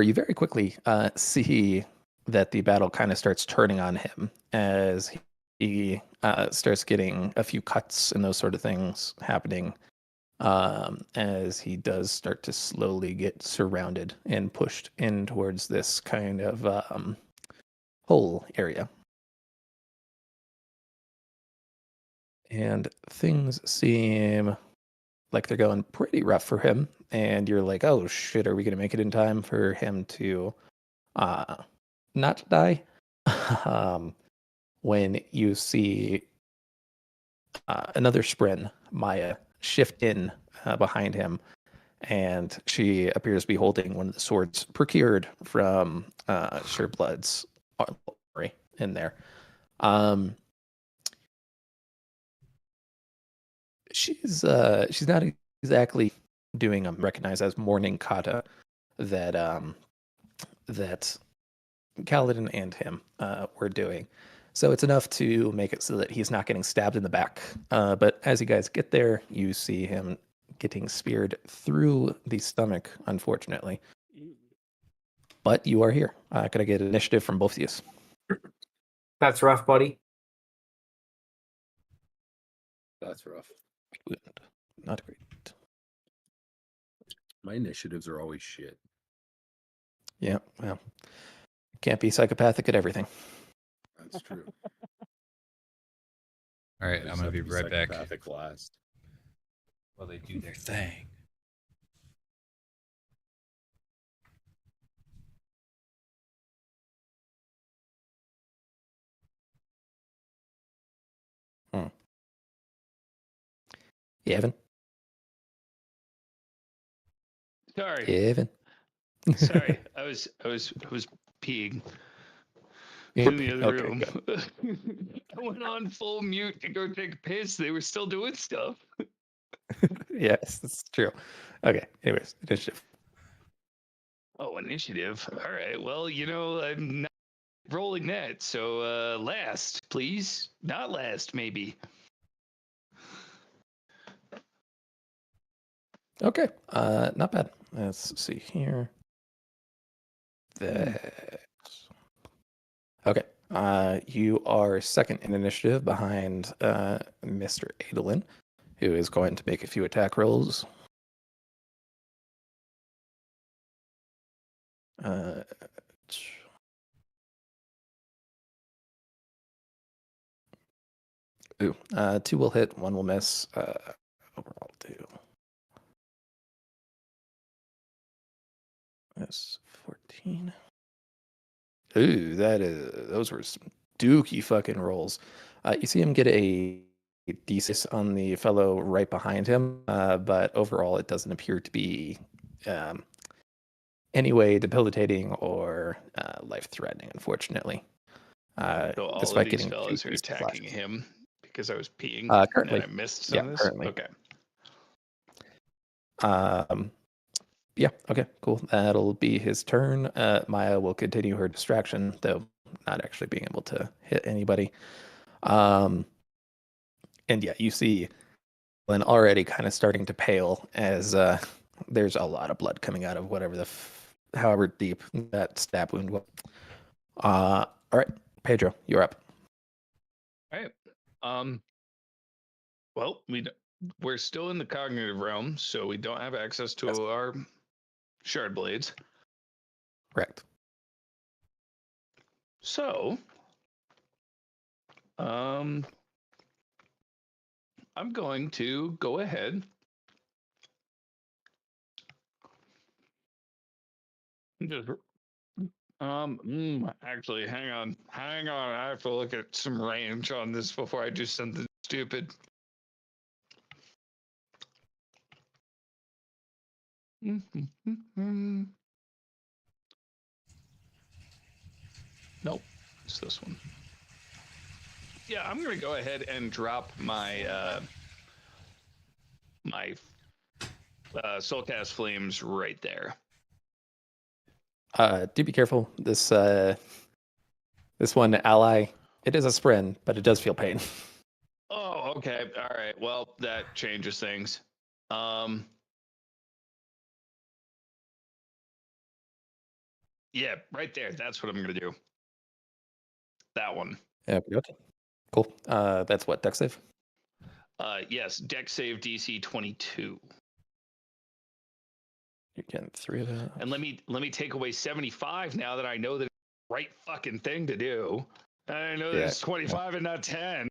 you very quickly see that the battle kind of starts turning on him as he starts getting a few cuts and those sort of things happening as he does start to slowly get surrounded and pushed in towards this kind of hole area. And things seem like they're going pretty rough for him. And you're like, oh shit, are we going to make it in time for him to not die? when you see another Sprin, Maya, shift in behind him, and she appears to be holding one of the swords procured from Sureblood's armory in there. She's not exactly doing recognized as Morning Kata that that Kaladin and him were doing. So it's enough to make it so that he's not getting stabbed in the back. But as you guys get there, you see him getting speared through the stomach, unfortunately. But you are here. Could I get initiative from both of you? That's rough, buddy. That's rough. Not great. My initiatives are always shit. Yeah, well, can't be psychopathic at everything. That's true. All right, I'm gonna be right back. Psychopathic last. While they do their thing. Yeah, Evan. Sorry. Yeah, Evan. Sorry, I was peeing in the other room. I went on full mute to go take a piss. They were still doing stuff. Yes, that's true. Okay. Anyways, initiative. Oh, initiative. All right. Well, I'm not rolling that. So last, please. Not last, maybe. Okay. Not bad. Let's see here. Okay. You are second in initiative behind Mr. Adolin, who is going to make a few attack rolls. Two will hit, one will miss. Overall, do. That's 14. Ooh, those were some dookie fucking rolls. You see him get a D6 on the fellow right behind him, but overall it doesn't appear to be any way debilitating or life-threatening, unfortunately. So all despite of these getting fellows are attacking him because I was peeing currently, and I missed some of this? Currently. Okay. Yeah, okay, cool. That'll be his turn. Maya will continue her distraction, though not actually being able to hit anybody. And yeah, you see Lynn already kind of starting to pale as there's a lot of blood coming out of whatever however deep that stab wound was. All right, Pedro, you're up. All right. Well, we're still in the cognitive realm, so we don't have access to our shard blades. Correct. So, I'm going to go ahead and just actually hang on. I have to look at some range on this before I do something stupid. Nope, it's this one. Yeah, I'm gonna go ahead and drop my Soulcast Flames right there. Do be careful. This one ally, it is a sprint, but it does feel pain. Oh, okay. All right. Well, that changes things. Yeah, right there. That's what I'm gonna do. That one. Yeah, okay. Cool. That's what, dex save? Yes, dex save DC 22. You're getting 3 of that. And let me take away 75 now that I know that it's the right fucking thing to do. I know that it's 25 and not 10.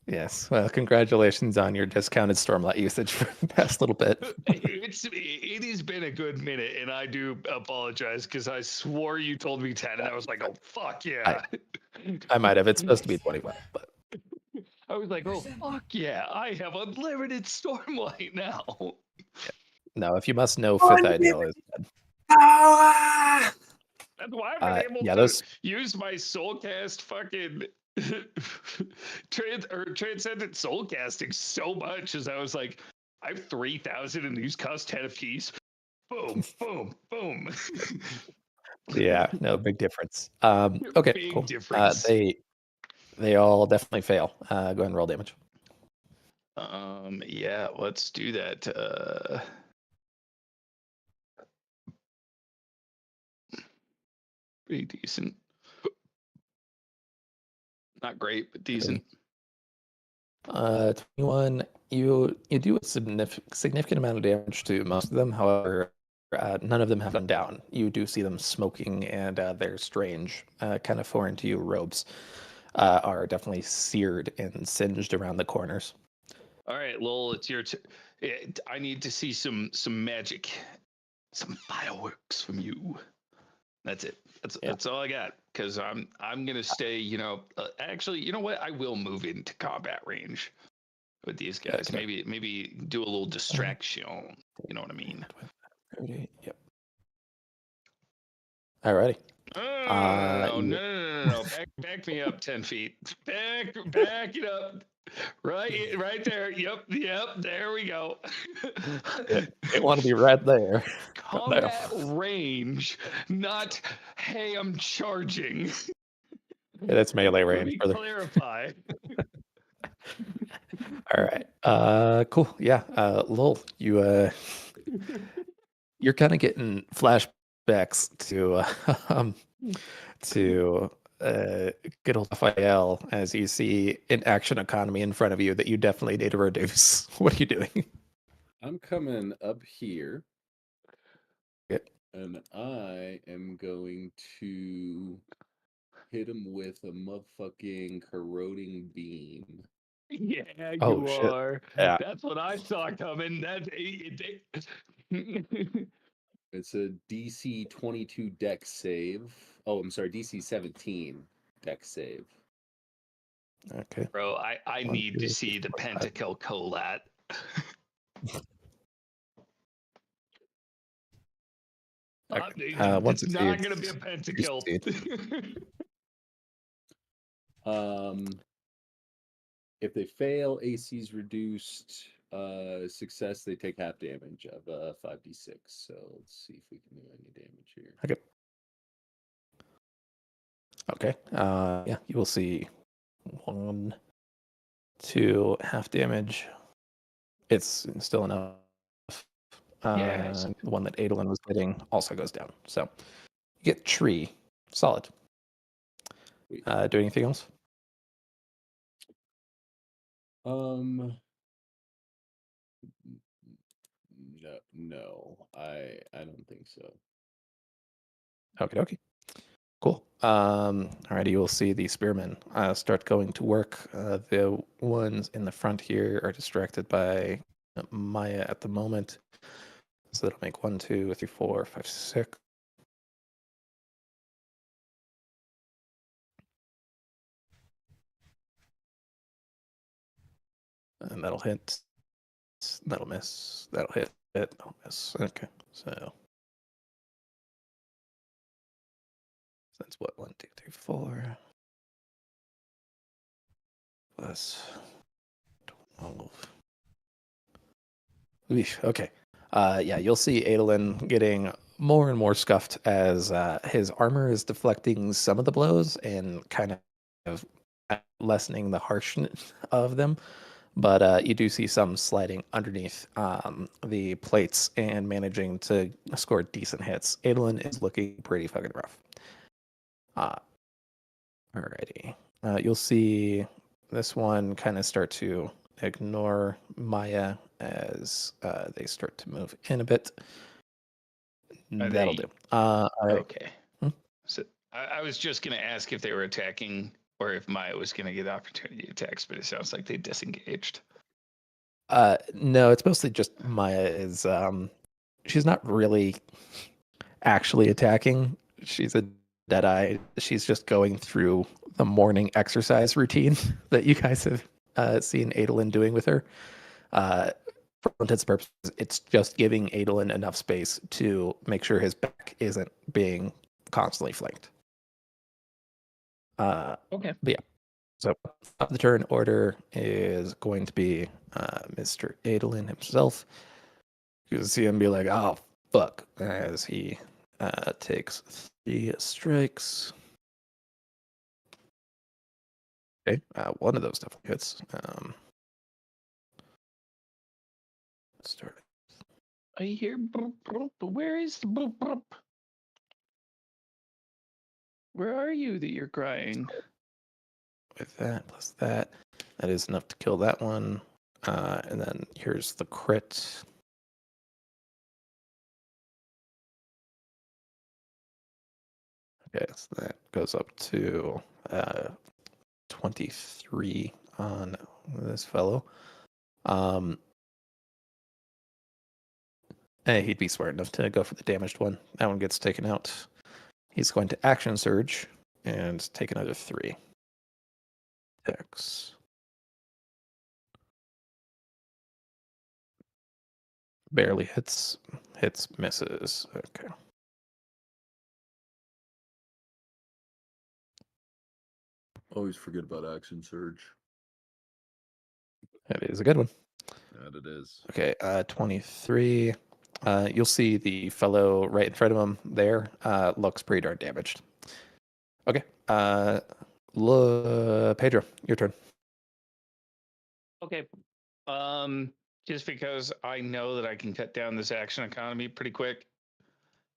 Yes. Well, congratulations on your discounted Stormlight usage for the past little bit. It has been a good minute, and I do apologize because I swore you told me 10, and I was like, oh, fuck yeah. I might have. It's supposed to be 25, but I was like, oh fuck yeah, I have unlimited Stormlight now. no. If you must know, fifth ideal is dead. That's why I've been able to use my soulcast fucking transcendent soulcasting so much, as I was like, I have 3,000 and these cost 10 a piece. Boom, boom, boom. Yeah, no, big difference. Okay, big cool. Difference. They all definitely fail. Go ahead and roll damage. Yeah, let's do that. Pretty decent. Not great, but decent. 21. You do a significant amount of damage to most of them. However, none of them have gone down. You do see them smoking, and their strange, kind of foreign to you robes are definitely seared and singed around the corners. All right, Lowell, it's your turn. I need to see some magic, some fireworks from you. That's it. That's all I got. Because I'm gonna stay. Actually, you know what? I will move into combat range with these guys. Okay. Maybe do a little distraction. You know what I mean? Yep. Alrighty. No. Back me up 10 feet. Back it up. Right there. Yep. There we go. They want to be right there. Combat range, not hey, I'm charging. Yeah, that's melee range. Let me clarify. All right. Cool. Yeah. Lol, you're kind of getting flashbacks to good old Raphael as you see an action economy in front of you that you definitely need to reduce. What are you doing? I'm coming up here. Yeah. And I am going to hit him with a motherfucking corroding beam. Yeah, you shit. are. Yeah. That's what I saw coming. It's a DC 22 dex save. Oh, I'm sorry, DC 17 dex save. Okay. Bro, I need to see the pentakill collat. Once it's not going to be a pentakill. If they fail, AC is reduced. Success, they take half damage of 5d6. So let's see if we can do any damage here. Okay. Yeah, you will see 1, 2 half damage. It's still enough. The one that Adolin was hitting also goes down. So you get tree. Solid. Do anything else? No, I don't think so. Okay. Cool. Alrighty, you will see the spearmen start going to work. The ones in the front here are distracted by Maya at the moment. So that'll make 1, 2, 3, 4, 5, 6. And that'll hit. That'll miss. That'll hit. That'll miss. Okay. So that's what 1, 2, 3, 4 plus 12. Okay. Yeah, you'll see Adolin getting more and more scuffed as his armor is deflecting some of the blows and kind of lessening the harshness of them. But you do see some sliding underneath the plates and managing to score decent hits. Adolin is looking pretty fucking rough. Alrighty. You'll see this one kind of start to ignore Maya as they start to move in a bit. That'll do. All right. Okay. So I was just going to ask if they were attacking or if Maya was going to get opportunity attacks, but it sounds like they disengaged. No, it's mostly just Maya is she's not really actually attacking. She's a Deadeye. She's just going through the morning exercise routine that you guys have seen Adolin doing with her. For all intents and purposes, it's just giving Adolin enough space to make sure his back isn't being constantly flanked. Okay. But yeah. So top of the turn order is going to be Mr. Adolin himself. You can see him be like, "Oh fuck," as he takes 3 strikes. Okay, one of those definitely hits. Let's start. I hear boop, boop, but where is the boop, boop? Where are you that you're crying? With that plus that, that is enough to kill that one. And then here's the crit. Okay, so that goes up to 23 on this fellow. He'd be smart enough to go for the damaged one. That one gets taken out. He's going to action surge and take another 3. X. Barely hits, misses. Okay. Always forget about action surge. That is a good one. That it is. Okay, 23. You'll see the fellow right in front of him there looks pretty darn damaged. Okay. Pedro, your turn. Okay. Just because I know that I can cut down this action economy pretty quick,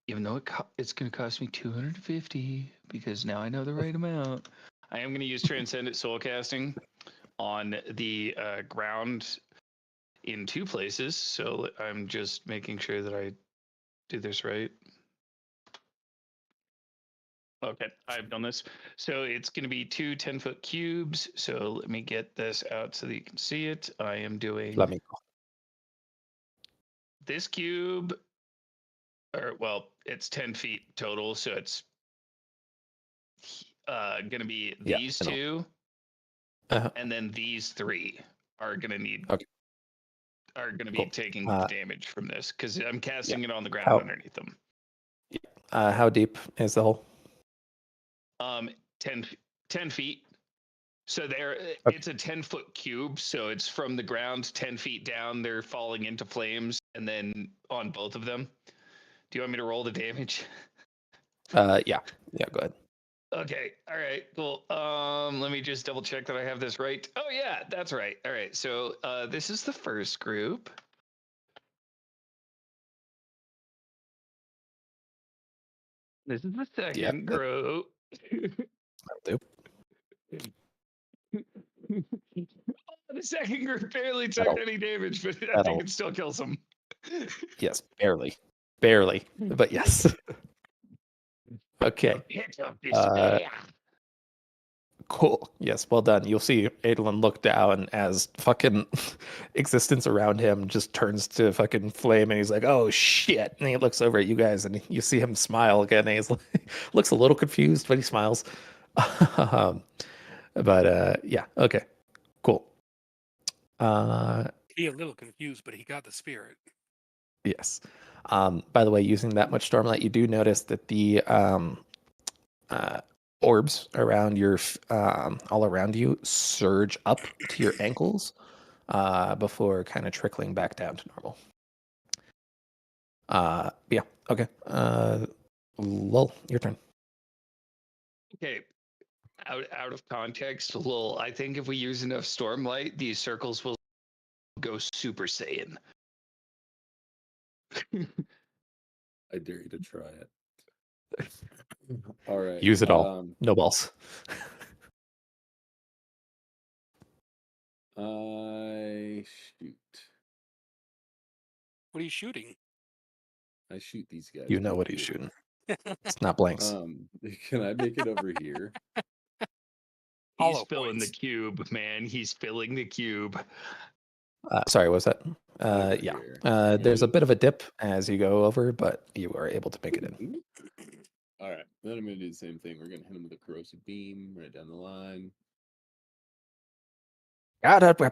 even though it's going to cost me 250 because now I know the right amount. I am going to use Transcendent Soul Casting on the ground in 2 places. So I'm just making sure that I do this right. Okay, I've done this. So it's going to be 2 10-foot cubes. So let me get this out so that you can see it. I am doing Let me go. This cube, or well, it's 10 feet total. So it's going to be these 2. And then these 3 are going to need are going to be taking damage from this because I'm casting it on the ground underneath them. How deep is the hole? 10 feet. So it's a 10-foot cube. So it's from the ground 10 feet down. They're falling into flames, and then on both of them. Do you want me to roll the damage? Yeah. Go ahead. Okay. All right. Cool. Let me just double check that I have this right. Oh yeah, that's right. All right. So this is the first group. This is the second group. That'll do. The second group barely took any damage, but I think it still kills them. Yes, barely, but yes. Okay. Cool. Yes, well done. You'll see Adolin look down as fucking existence around him just turns to fucking flame, and he's like, "Oh shit!" And he looks over at you guys, and you see him smile again. And he's like, looks a little confused, but he smiles. But yeah, okay, cool. He a little confused, but he got the spirit. Yes. By the way, using that much Stormlight, you do notice that the orbs around your all around you surge up to your ankles before kind of trickling back down to normal. Yeah. Okay. Lol, your turn. Okay. Out of context, Lol, I think if we use enough Stormlight, these circles will go Super Saiyan. I dare you to try it. All right. Use it all. No balls. I shoot. What are you shooting? I shoot these guys. You know what he's shooting. It's not blanks. Can I make it over here? He's filling the cube, man. He's filling the cube. Sorry, what was that? Yeah. There's a bit of a dip as you go over, but you are able to make it in. All right. Then I'm gonna do the same thing. We're gonna hit him with a corrosive beam right down the line. God damn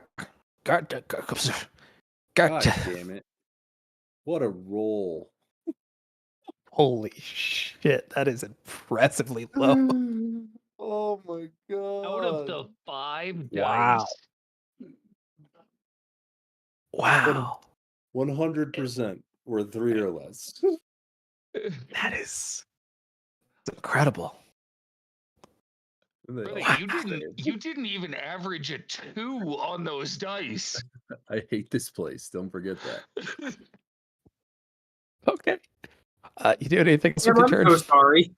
it! What a roll! Holy shit, that is impressively low. Oh my god! Out of the 5 Wow. dice. Wow. 100% or 3 or less. That is incredible. Brother, you didn't even average a 2 on those dice. I hate this place. Don't forget that. Okay. You do anything else with I'm your so turn? sorry.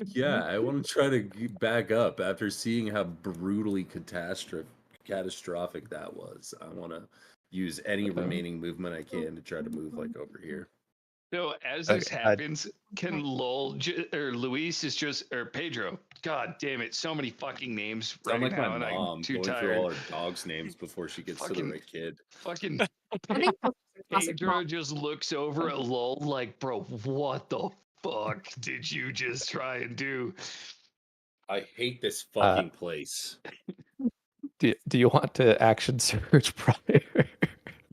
Yeah, I want to try to back up after seeing how brutally catastrophic that was. I want to use any remaining movement I can to try to move like over here. So as this happens, can Luis is just or Pedro? God damn it! So many fucking names right like now, my and mom I'm too going tired. through all her dogs' names before she gets to the right kid. Fucking Pedro just looks over at Lol like, bro, what the fuck did you just try and do? I hate this fucking place. Do you want to action search prior?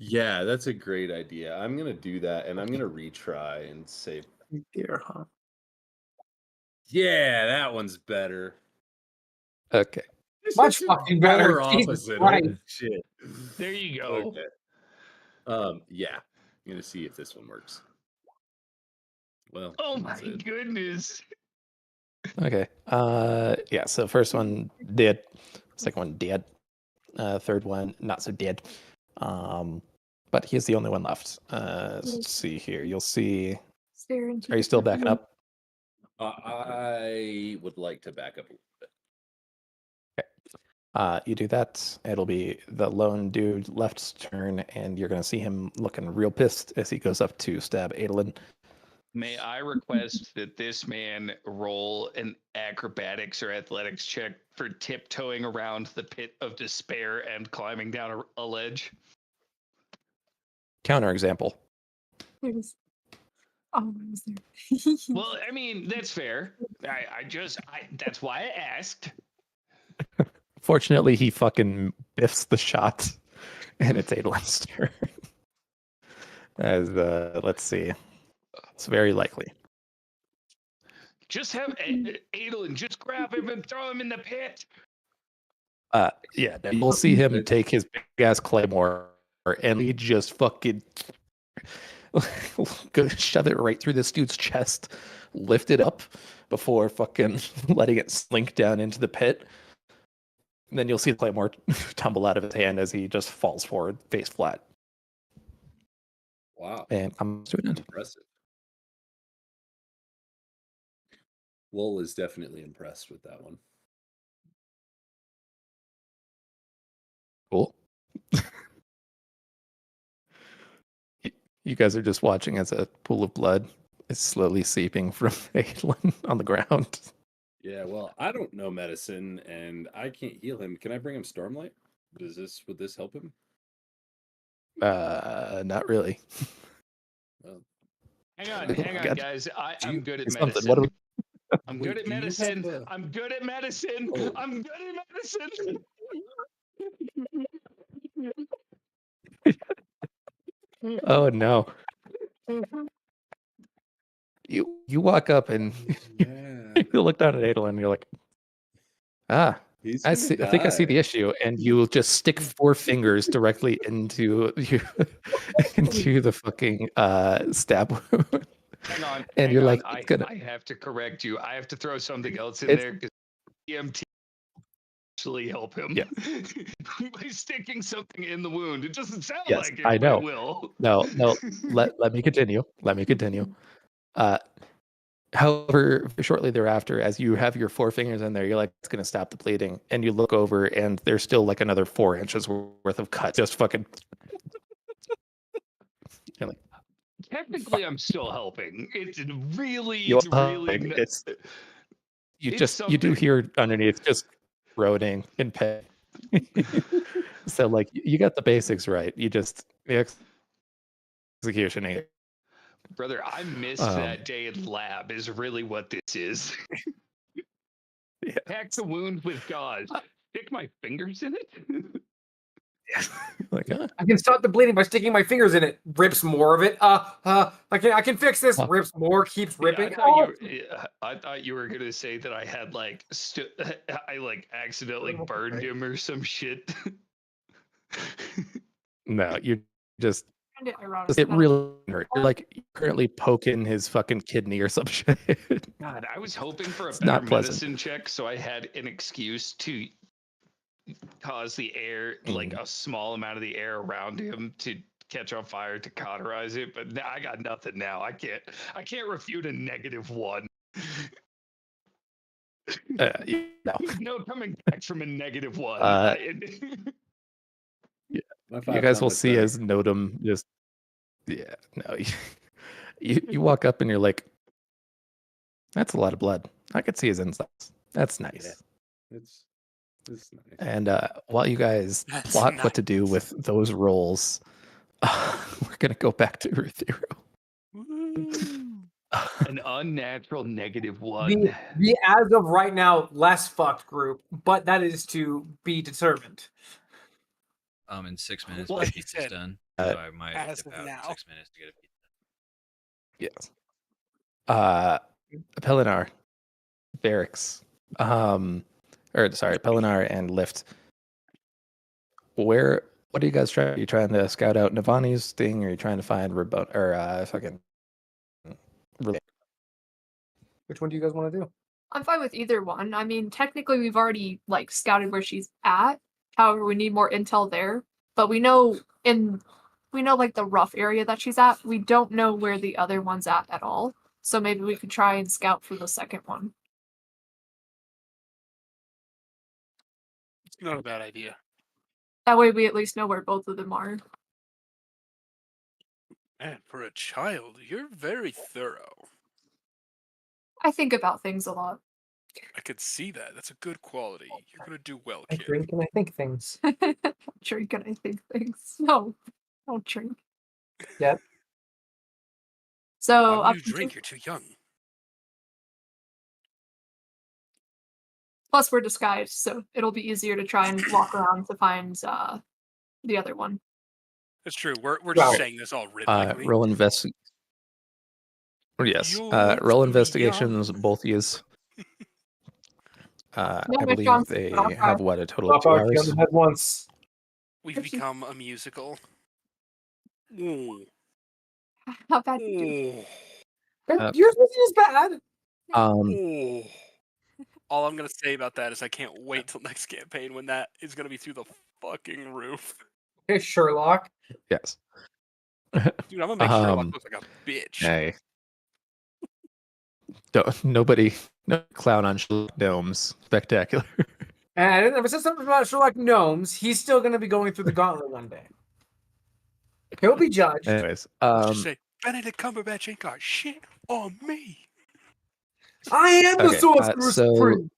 Yeah, that's a great idea. I'm gonna do that, and I'm gonna retry and say, "Here, huh?" Yeah, that one's better. Okay. Much fucking better. Opposite. Right. Holy shit. There you go. Okay. Yeah. I'm gonna see if this one works. Well. Oh my goodness. Okay. Yeah. So first one did. Second one did. Third one not so dead. But he's the only one left. Let's see here. You'll see. Are you still backing up? I would like to back up a little bit. Okay. You do that. It'll be the lone dude left's turn, and you're gonna see him looking real pissed as he goes up to stab Adolin. May I request that this man roll an acrobatics or athletics check for tiptoeing around the pit of despair and climbing down a ledge? Counterexample. There it is. Oh, it was there. Well, I mean, that's fair. That's why I asked. Fortunately, he fucking biffs the shot, and it's Adolin's turn. As let's see, it's very likely. Just have Adolin just grab him and throw him in the pit. Yeah, you'll see him take his big ass claymore and he just fucking go shove it right through this dude's chest, lift it up before fucking letting it slink down into the pit. And then you'll see the claymore tumble out of his hand as he just falls forward, face flat. Wow. And comes to an end. Impressive. Lowell is definitely impressed with that one. Cool. You guys are just watching as a pool of blood is slowly seeping from Adolin on the ground. Yeah, well, I don't know medicine and I can't heal him. Can I bring him Stormlight? Would this help him? Not really. Well, hang on, guys. I'm good at medicine. What I'm good at medicine. I'm good at medicine. I'm good at medicine. Oh no. You walk up and you look down at Adolin and you're like, I think I see the issue, and you just stick 4 fingers directly into the fucking stab wound. Hang on. And you're like, I have to correct you. I have to throw something else in there because EMT actually help him by sticking something in the wound. It doesn't sound like it. I know. But it will. No. Let me continue. However, shortly thereafter, as you have your 4 fingers in there, you're like, it's going to stop the bleeding. And you look over, and there's still like another 4 inches worth of cut. Just fucking. You're like, technically, I'm still helping. It's really. You do hear underneath just groaning in pain. So, like, you got the basics right. You just the execution ain't. Brother, I missed that day in lab is really what this is. Yeah. Pack the wound with gauze. Stick my fingers in it? Like, I can stop the bleeding by sticking my fingers in it. Rips more of it. I can fix this. Rips more, keeps ripping. I thought you were gonna say that I had like I like accidentally burned him or some shit. No, you just ironic. it really hurt. You're like currently poking his fucking kidney or some shit. God, I was hoping for a It's better not pleasant. medicine check, so I had an excuse to cause the air, like a small amount of the air around him, to catch on fire to cauterize it. But now I got nothing. Now I can't refute a -1. No. No coming back from a -1. You guys will see as Notum just no. You walk up and you're like, that's a lot of blood. I could see his insides. That's nice. Yeah, it's nice. And while you guys plot what to do with those rolls, we're gonna go back to Route 0. An unnatural -1. The as of right now less fucked group, but that is to be determined. In 6 minutes, Like my he pizza's said, done, so I might as skip of out now. 6 minutes to get a pizza. Yes. Pelinar, Barracks, Pelinar and Lift. What are you guys trying? Are you trying to scout out Navani's thing, or are you trying to find fucking? Which one do you guys want to do? I'm fine with either one. I mean, technically, we've already like scouted where she's at. However, we need more intel there. But we know like the rough area that she's at. We don't know where the other one's at all. So maybe we could try and scout for the second one. It's not a bad idea. That way, we at least know where both of them are. Man, for a child, you're very thorough. I think about things a lot. I could see that. That's a good quality. You're gonna do well, I kid. drink and I think things. Drink and I think things. No, don't drink. Yep. So Why would you drink? You're too young. Plus, we're disguised, so it'll be easier to try and walk around to find the other one. That's true. We're just saying this all rhythmically. Roll investigation. Yes. Roll investigations. Both use. I believe they have a total of 2 hours. At once. We've become a musical. Ooh. How bad did you? Yours wasn't as bad. Ooh. All I'm gonna say about that is I can't wait till next campaign when that is gonna be through the fucking roof. Hey, Sherlock. Yes. Dude, I'm gonna make Sherlock look like a bitch. Hey. No clown on Sherlock Gnomes. Spectacular. And I didn't ever said something about Sherlock Gnomes. He's still going to be going through the gauntlet one day. He'll be judged. Anyways, Just say Benedict Cumberbatch ain't got shit on me. I am the Sorcerer's Supreme.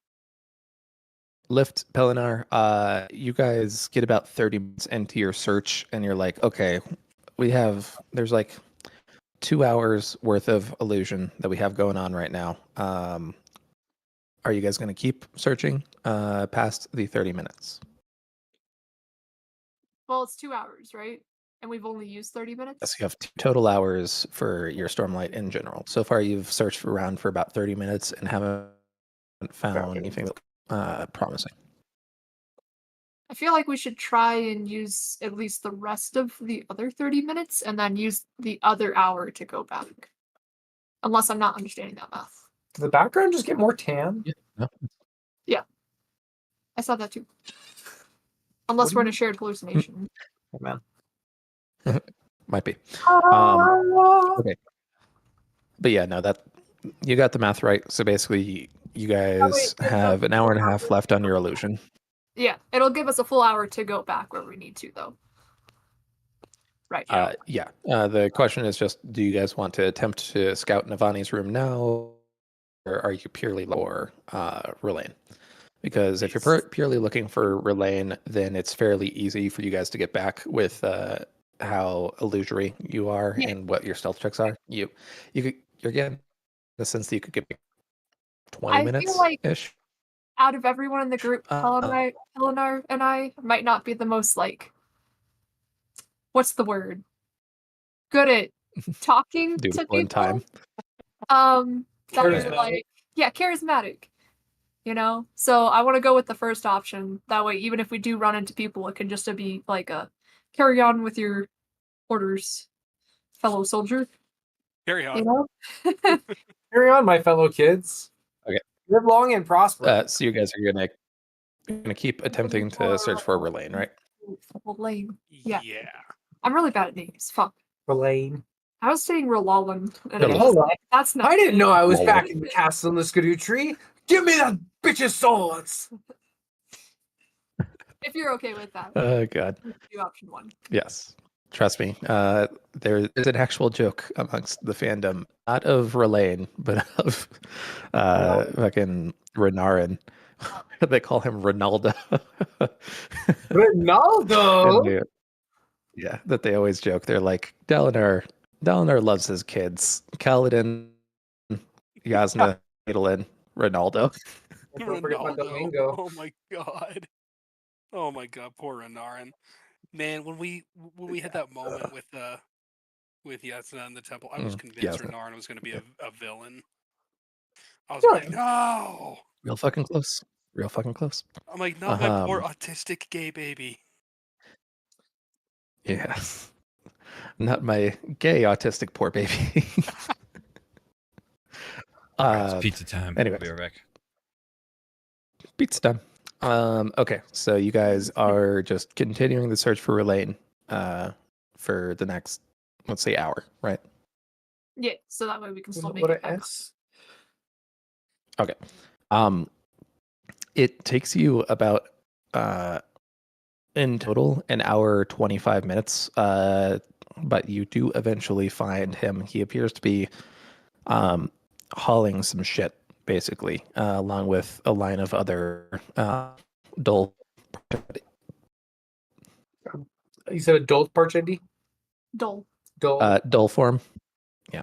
Lift, Pelinar, you guys get about 30 minutes into your search, and you're like, okay, there's like 2 hours worth of illusion that we have going on right now. Are you guys going to keep searching past the 30 minutes? Well, it's 2 hours, right? And we've only used 30 minutes? Yes, you have 2 total hours for your Stormlight in general. So far, you've searched around for about 30 minutes and haven't found anything promising. I feel like we should try and use at least the rest of the other 30 minutes and then use the other hour to go back. Unless I'm not understanding that math. Does the background just get more tan? Yeah. I saw that too. Unless we're in a shared hallucination. Oh, man. Might be. Okay. But yeah, no, that you got the math right. So basically, you guys have an hour and a half left on your illusion. Yeah, it'll give us a full hour to go back where we need to, though. Right. Yeah. The question is just, do you guys want to attempt to scout Navani's room now, or are you purely for Relaine? Because if you're purely looking for Relaine, then it's fairly easy for you guys to get back with how illusory you are and what your stealth checks are. You're getting the sense that you could get 20 minutes feel like ish. Out of everyone in the group, Eleanor and I might not be the most like, what's the word? Good at talking to people. In time. Charismatic. So I want to go with the first option. That way, even if we do run into people, it can just be like a carry on with your orders, fellow soldier. Carry on. Carry on, my fellow kids. Okay. Live long and prosper. So you guys are gonna keep attempting to search for Relaine, right? Relaine. Yeah. Yeah. I'm really bad at names. Fuck. Relaine. I was saying Rolalin. That's not. I didn't know I was back in the castle in the Skidoo tree. Give me that bitch's swords. If you're okay with that. Oh god. Do option 1. Yes. Trust me. There is an actual joke amongst the fandom, not of Relaine, but of fucking Renarin. They call him Ronaldo. Ronaldo. Yeah, that they always joke. They're like, Dalinar loves his kids. Kaladin, Yasna, Adolin, Ronaldo. Ronaldo. Oh my god. Oh my god, poor Renarin. Man, when we had that moment with Yasna in the temple, I was convinced Renarin was going to be a villain. I was like, no. Real fucking close. I'm like, not my poor autistic gay baby. Yeah. Not my gay autistic poor baby. It's pizza time. Anyway, I'll be right back. Pizza time. Okay, so you guys are just continuing the search for Relaine for the next, let's say, hour, right? Yeah, so that way we can still make it back. Okay. It takes you about in total an hour 25 minutes, but you do eventually find him. He appears to be hauling some shit, basically, along with a line of other Dole. You said a Dole Parchendi? Dole. Dole form. Yeah.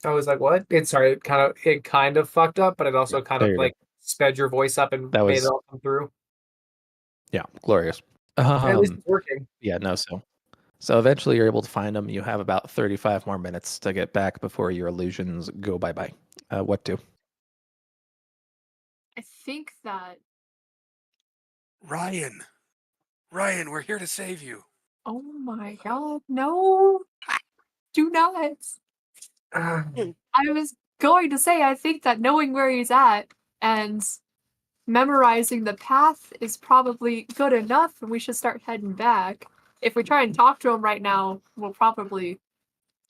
I was like, what? It kind of fucked up, but it also kind of like sped your voice up and made it all come through. Yeah, glorious. At least it's working. Yeah, no, so eventually you're able to find them. You have about 35 more minutes to get back before your illusions go bye-bye. What do? I think that... Ryan, we're here to save you. Oh my god, no. Do not. I was going to say, I think that knowing where he's at and memorizing the path is probably good enough, and we should start heading back. If we try and talk to him right now, we'll probably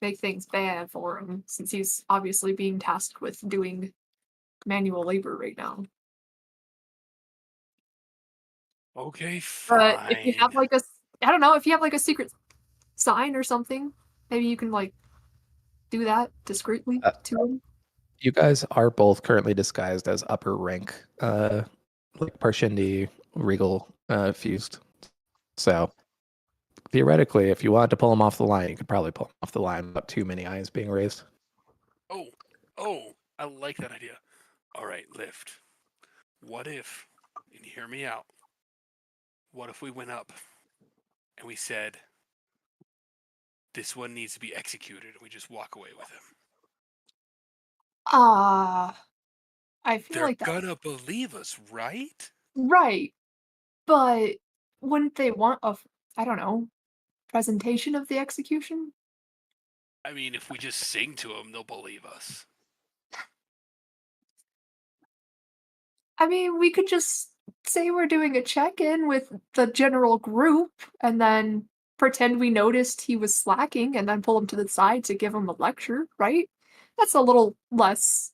make things bad for him, since he's obviously being tasked with doing manual labor right now. Okay, fine. But if you have like if you have like a secret sign or something, maybe you can like do that discreetly to him. You guys are both currently disguised as upper rank, like Parshindi, Regal, fused. So theoretically, if you wanted to pull him off the line, you could probably pull him off the line without too many eyes being raised. Oh, I like that idea. All right, Lift. What if, and hear me out, what if we went up and we said, this one needs to be executed, and we just walk away with him? I feel They're like they're gonna believe us, right? Right. But wouldn't they want presentation of the execution? I mean, if we just sing to them, they'll believe us. I mean, we could just say we're doing a check-in with the general group and then pretend we noticed he was slacking and then pull him to the side to give him a lecture, right? That's a little less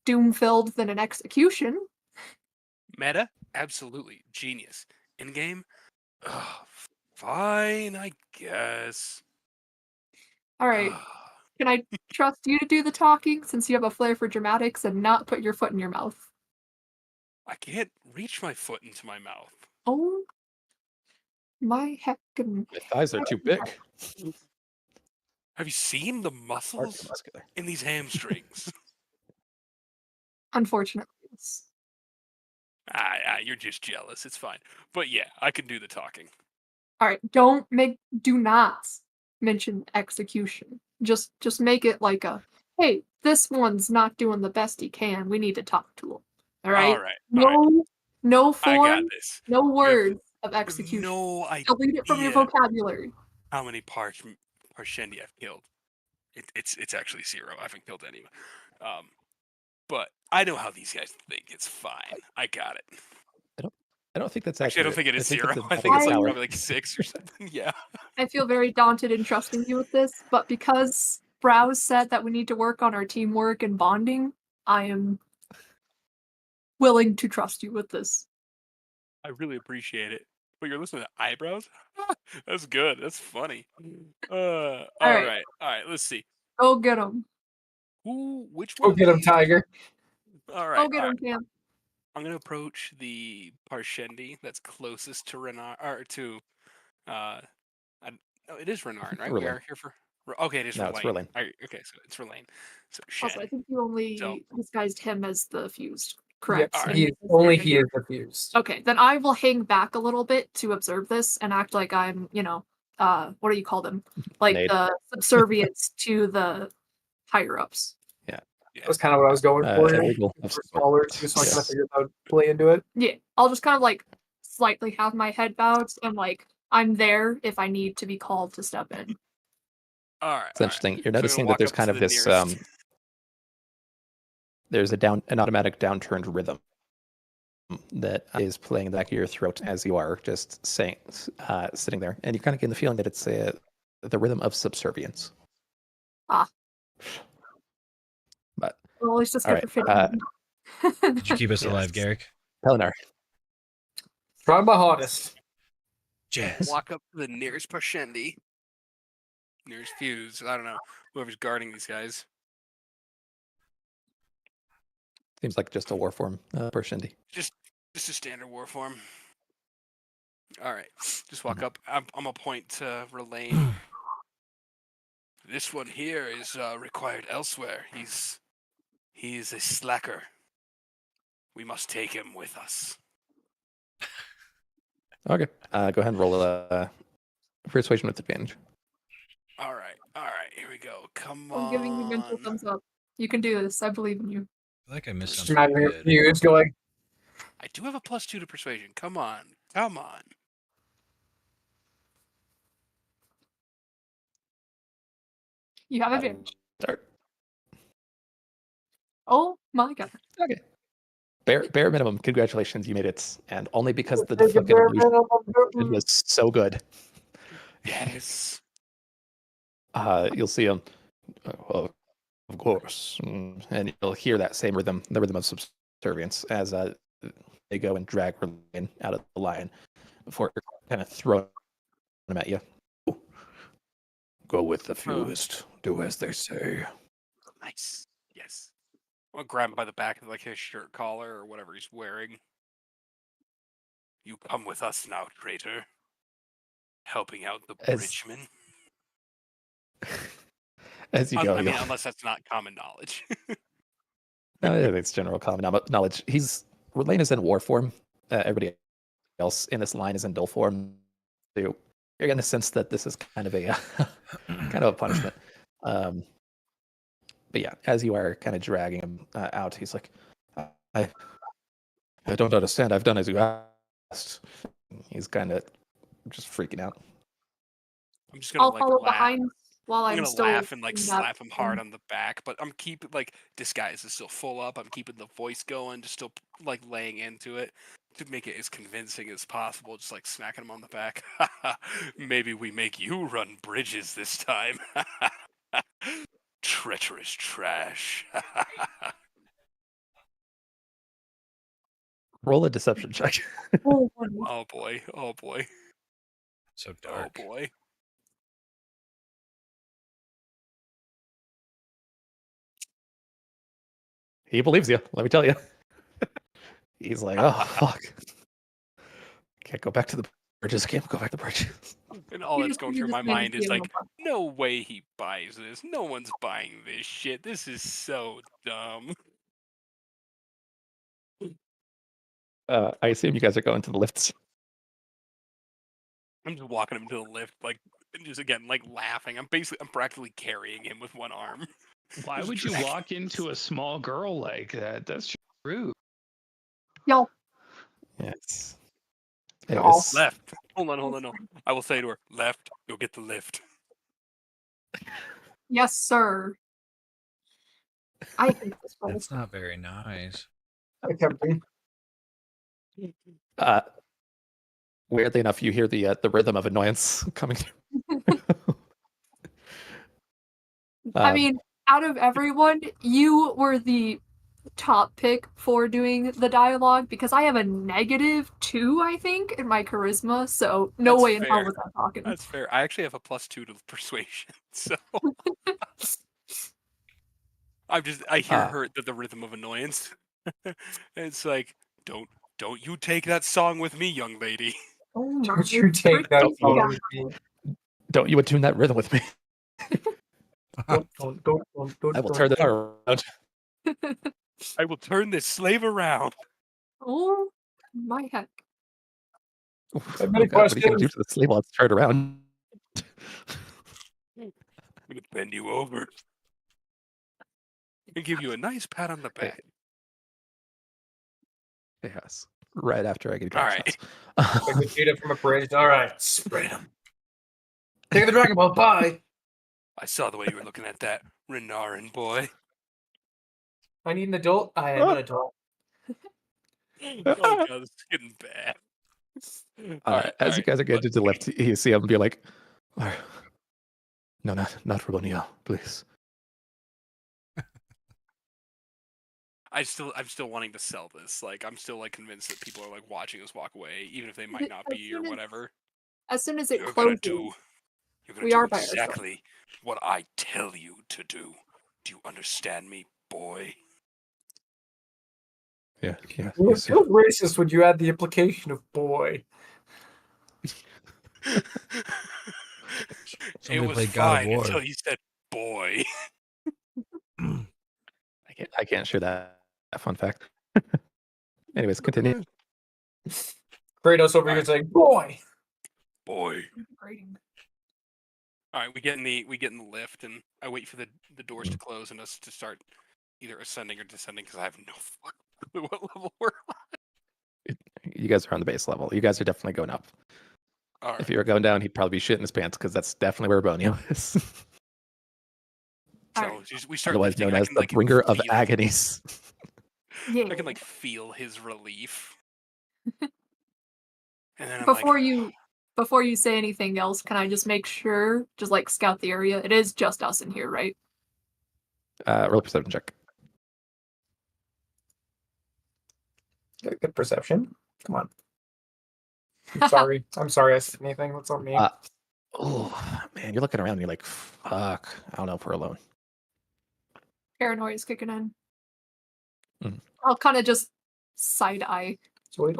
doom-filled than an execution. Meta? Absolutely. Genius. In-game? Fine, I guess. Alright. Can I trust you to do the talking, since you have a flair for dramatics, and not put your foot in your mouth? I can't reach my foot into my mouth. Oh. My heckin'. My thighs are too big. Have you seen the muscles in these hamstrings? Unfortunately, yes. You're just jealous. It's fine. But yeah, I can do the talking. All right, do not mention execution. Just make it like a, hey, this one's not doing the best he can. We need to talk to him. All right. All right. No I form. got this. No words of execution. No idea. Delete it from your vocabulary. How many Parshendi I've killed? It's actually 0. I haven't killed any. But I know how these guys think. It's fine. I got it. I don't think that's actually. I don't think it is 0. I think it's probably like 6 or something. Yeah. I feel very daunted in trusting you with this, but because Browse said that we need to work on our teamwork and bonding, I am willing to trust you with this. I really appreciate it. But you're listening to eyebrows? That's good. That's funny. All right. Let's see. Go get him. Which one? Go get him, Tiger. All right. Go get him, Cam. I'm gonna approach the Parshendi that's closest to Renar or to. No, it is Renarn, right? Relaine. We are here for. Okay, it is No, it's Relaine. Relaine. Okay, so it's Relaine. So Shen. Also, I think you only So- disguised him as the fused, correct? Yeah, And he is the fused. Okay, then I will hang back a little bit to observe this and act like I'm, what do you call them? Like Nade. the subservience to the higher ups. That was kind of what I was going for. illegal of For some smaller, sort. just so I kind of Yes. figured I would play into it. Yeah, I'll just kind of like slightly have my head bowed and like I'm there if I need to be called to step in. All right. It's interesting. You're So I'm gonna noticing that walk there's up kind to of the this nearest- there's an automatic downturned rhythm that is playing in the back of your throat as you are just sitting there, and you kind of get the feeling that it's the rhythm of subservience. Ah. But Well, at least it's all good right, for fitting. Did you keep us alive, Yes. Garrick? Pelinar. Try my hardest. Jazz. walk up to the nearest Parshendi, nearest fuse. I don't know whoever's guarding these guys. Seems like just a war form, Parshendi. Just a standard war form. All right, just walk up. I'm gonna point to Relaine. This one here is required elsewhere. He's a slacker. We must take him with us. Okay, go ahead and roll a persuasion with advantage. All right, here we go. Come I'm giving you mental on. thumbs up. You can do this. I believe in you. I feel like I missed Just something imagine your good. fuse going. I do have a +2 to persuasion. Come on. You have advantage. Start. Oh my god. Okay. Bare minimum, congratulations, you made it, and only because the fucking illusion was so good. Yes. You'll see him. Well, of course, and you'll hear that same rhythm, the rhythm of subservience, as they go and drag Relaine out of the line before kind of throwing him at you. Go with the fewest. Do as they say. Nice. Yes. I'll grab him by the back of like his shirt collar or whatever he's wearing. You come with us now, traitor. Helping out the bridgemen. As you go, I mean, unless that's not common knowledge. No, I think it's general common knowledge. Relaine is in war form. Everybody else in this line is in dull form. So you're getting the sense that this is kind of a punishment. But yeah, as you are kind of dragging him out, he's like, I don't understand. I've done as you asked. He's kind of just freaking out. I'm just gonna I'll like follow laugh. behind while I'm I'm gonna still laugh and like doing that. slap him hard on the back, but I'm keeping like disguise is still full up. I'm keeping the voice going, just still like laying into it to make it as convincing as possible. Just like smacking him on the back. Maybe we make you run bridges this time. Treacherous trash. Roll a deception check. Oh, Oh boy. So Oh dark. boy. He believes you, let me tell you. He's like, oh, fuck. Can't go back to the Just can't go back to bridges. And all that's going through my mind is like, no way he buys this. No one's buying this shit. This is so dumb. I assume you guys are going to the lifts. I'm just walking him to the lift, like, and just again, like laughing. I'm practically carrying him with one arm. Why would you walk into a small girl like that? That's just rude. Yo. Yes. Left. Hold on. No. I will say to her, left, you'll get the lift. Yes, sir. I hate this place. That's not very nice. Weirdly enough, you hear the rhythm of annoyance coming through. I mean, out of everyone, you were the top pick for doing the dialogue because I have a -2, I think, in my charisma. So no That's way in hell fair. was I talking. That's fair. I actually have a +2 to persuasion, so I hear the rhythm of annoyance. It's like, don't you take that song with me, young lady. Oh don't you take that song with me. Don't you attune that rhythm with me. I will turn it around. I will turn this slave around. Oh my heck. What are you going to do to the slave while it's turned around? I'm going to bend you over and give you a nice pat on the back. Yes. Right after I get all right. I could shoot it from a bridge. All right. Sprayed him. Take the Dragon Ball. Bye. I saw the way you were looking at that Renarin boy. I need an adult. I am an adult. Oh god, this is getting bad. As you guys are getting to the left, you see him be like, no, not Robonia, please. I'm still wanting to sell this. Like, I'm still like convinced that people are like watching us walk away, even if they might not be or whatever. As soon as it You're closes, gonna do exactly what I tell you to do. Do you understand me, boy? Yeah. It was so racist when you add the implication of boy. It was fine until you said boy. I can't share that fun fact. Anyways, continue. Kratos over here saying boy. All right, we get in the lift, and I wait for the doors to close and us to start either ascending or descending because I have no clue what level we're on. You guys are on the base level. You guys are definitely going up. All right. If you were going down, he'd probably be shitting his pants because that's definitely where Bonio is. So we start otherwise lifting, known as the bringer of agonies. Yeah. I can like feel his relief. And then before you say anything else, can I just make sure, just like scout the area? It is just us in here, right? Roll a perception check. Good perception. Come on. I'm sorry I said anything. What's on me? Oh man, you're looking around and you're like, fuck, I don't know if we're alone. Paranoia is kicking in. Mm. I'll kind of just side eye. Side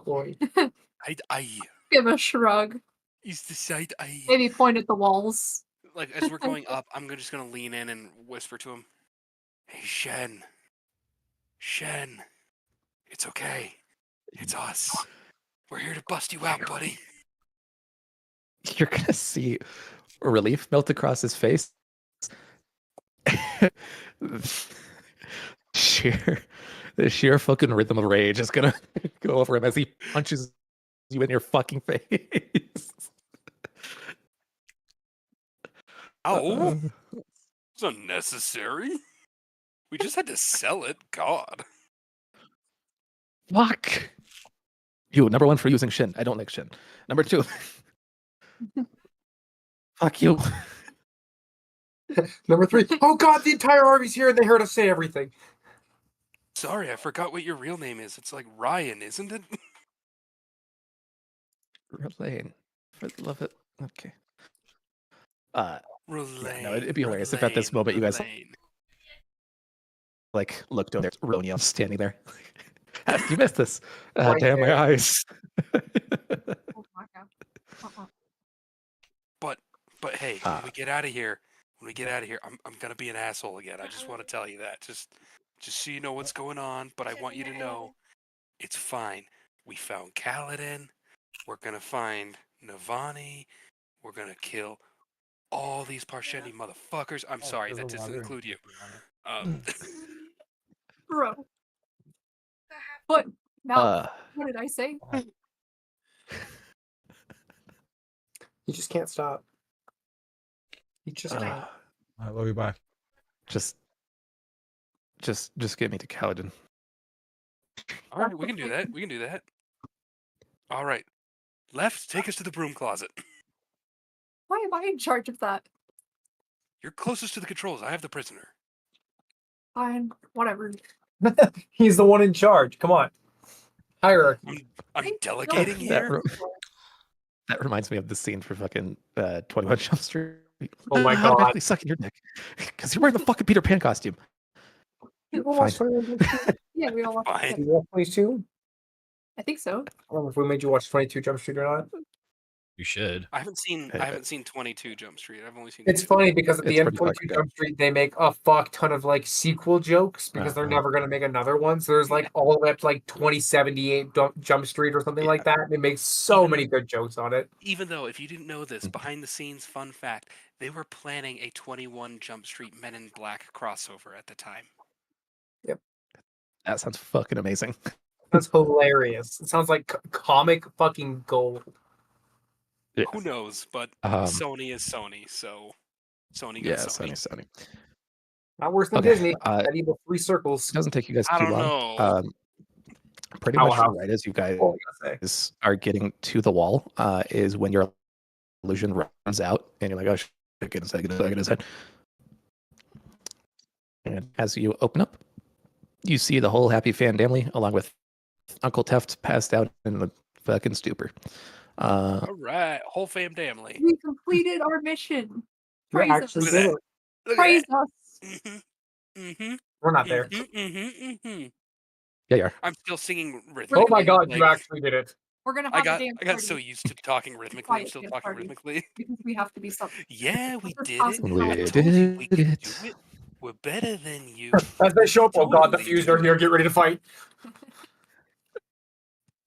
eye. Give a shrug. Is the side eye. Maybe point at the walls. Like as we're going up, I'm just gonna lean in and whisper to him, "Hey Shen, it's okay. It's us. We're here to bust you out, buddy." You're gonna see relief melt across his face. The sheer fucking rhythm of rage is gonna go over him as he punches you in your fucking face. Oh, it's unnecessary. We just had to sell it. God. Fuck. You, number one for using Shin. I don't like Shin. Number two. Fuck you. Number three. Oh god, the entire army's here and they heard us say everything. Sorry, I forgot what your real name is. It's like Ryan, isn't it? Relaine. For the love of it. Okay. Relaine. No, it'd be hilarious if at this moment you guys like looked over. There's Ronio standing there. You missed this. Damn my eyes. Oh my god. But hey, when we get out of here, I'm gonna be an asshole again. I just want to tell you that, just so you know what's going on. But I want you to know, it's fine. We found Kaladin. We're gonna find Navani. We're gonna kill all these Parshendi motherfuckers. I'm sorry, that doesn't include you. Bro. But now, what did I say? You just can't stop. You just can't. I love you. Bye. Just get me to Kaladin. All right, we can do that. All right, left, take us to the broom closet. Why am I in charge of that? You're closest to the controls. I have the prisoner. Fine, whatever. He's the one in charge. Come on. Hierarchy. I'm delegating here. That reminds me of the scene for fucking 21 Jump Street. Oh my god. I'm sucking your dick. Because you're wearing the fucking Peter Pan costume. Yeah, we all watched it. Did you watch 22? I think so. I don't know if we made you watch 22 Jump Street or not. You should. I haven't seen 22 Jump Street. I've only seen. It's funny because at the end of 22 Jump Street, they make a fuck ton of like sequel jokes because they're never gonna make another one. So there's like all the way up to like 2078 Jump Street or something like that. They make so many good jokes on it. Even though, if you didn't know this, behind the scenes, fun fact, they were planning a 21 Jump Street Men in Black crossover at the time. Yep. That sounds fucking amazing. That's hilarious. It sounds like comic fucking gold. Yeah. Who knows? But Sony is Sony, so Sony goes Sony. Not worse than Disney. Evil 3 circles. It doesn't take you guys too long. Know. Pretty much right as you guys are getting to the wall is when your illusion runs out, and you're like, oh shit, get inside. And as you open up, you see the whole happy fan family, along with Uncle Teft passed out in the fucking stupor. All right, whole family. We completed our mission. Praise us. Praise us. We're not there. Yeah, you are. I'm still singing rhythmically. Oh my god, you actually did it. We're gonna have I got so used to talking rhythmically. I'm still talking rhythmically. Because we have to be something. Yeah, we did it. We can do it. We're better than you. As they show up, oh god, the Fused are here. Get ready to fight.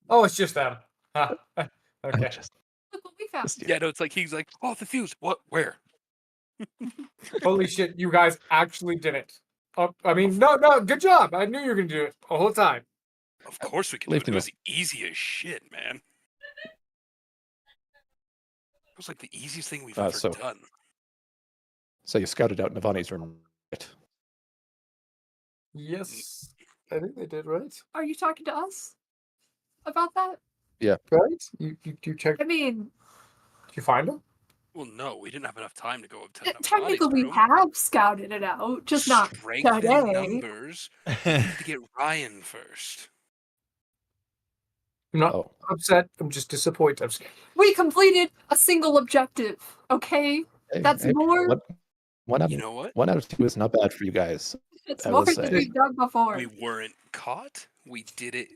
Oh, it's just them. Huh. Okay. Look what we found. Yeah, no, it's like he's like, oh, the Fused. What? Where? Holy shit, you guys actually did it. I mean, no, good job. I knew you were gonna do it the whole time. Of course we can do it. It was easy as shit, man. It was like the easiest thing we've ever done. So you scouted out Navani's room, right? Yes, I think they did, right? Are you talking to us about that? Yeah. Right? You checked. I mean, did you find them? Well, no, we didn't have enough time to go up to technically we have scouted it out, just not today. Numbers. We need to get Ryan first. I'm not upset. I'm just disappointed. We completed a single objective. Okay, that's more. You know what? 1 out of 2 is not bad for you guys. It's more than we've done before. We weren't caught. We did it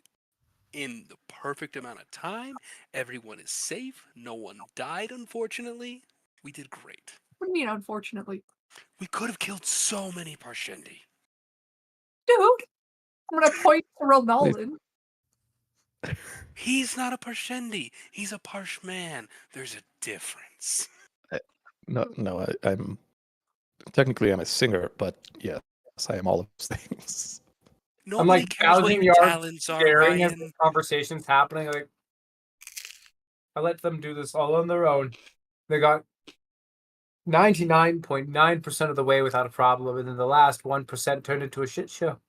in the perfect amount of time. Everyone is safe. No one died, unfortunately. We did great. What do you mean, unfortunately? We could have killed so many Parshendi. Dude, I'm gonna point to Romelin. He's not a Parshendi. He's a Parshman. There's a difference. No, I'm technically I'm a singer, but yes, I am all of those things. I'm like thousand yards staring as the conversation's happening. Like, I let them do this all on their own. They got 99.9% of the way without a problem, and then the last 1% turned into a shit show.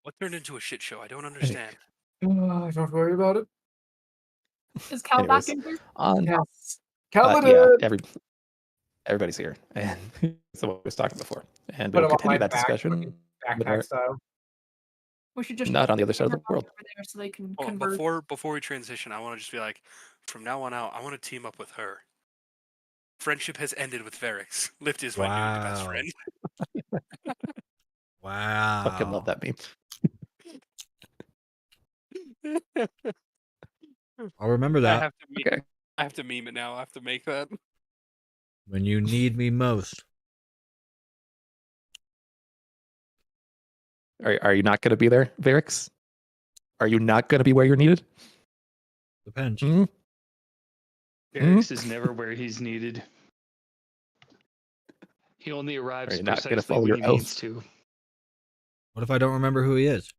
What turned into a shit show? I don't understand. Don't worry about it. Is Cal back in here? Yes. Cal, everybody's here, and that's what we was talking before, and we'll continue that discussion. Backpack style. We should just not on the other side of the world. Over there so they can convert. Before we transition, I want to just be like, from now on out, I want to team up with her. Friendship has ended with Varix. Lift is my new best friend. Wow. Fucking love that meme. I'll remember that. I have to meme it now. I have to make that. When you need me most. Are you not going to be there, Varix? Are you not going to be where you're needed? Depends. Mm-hmm. Varix is never where he's needed. He only arrives not precisely follow when your he oath? needs to. What if I don't remember who he is?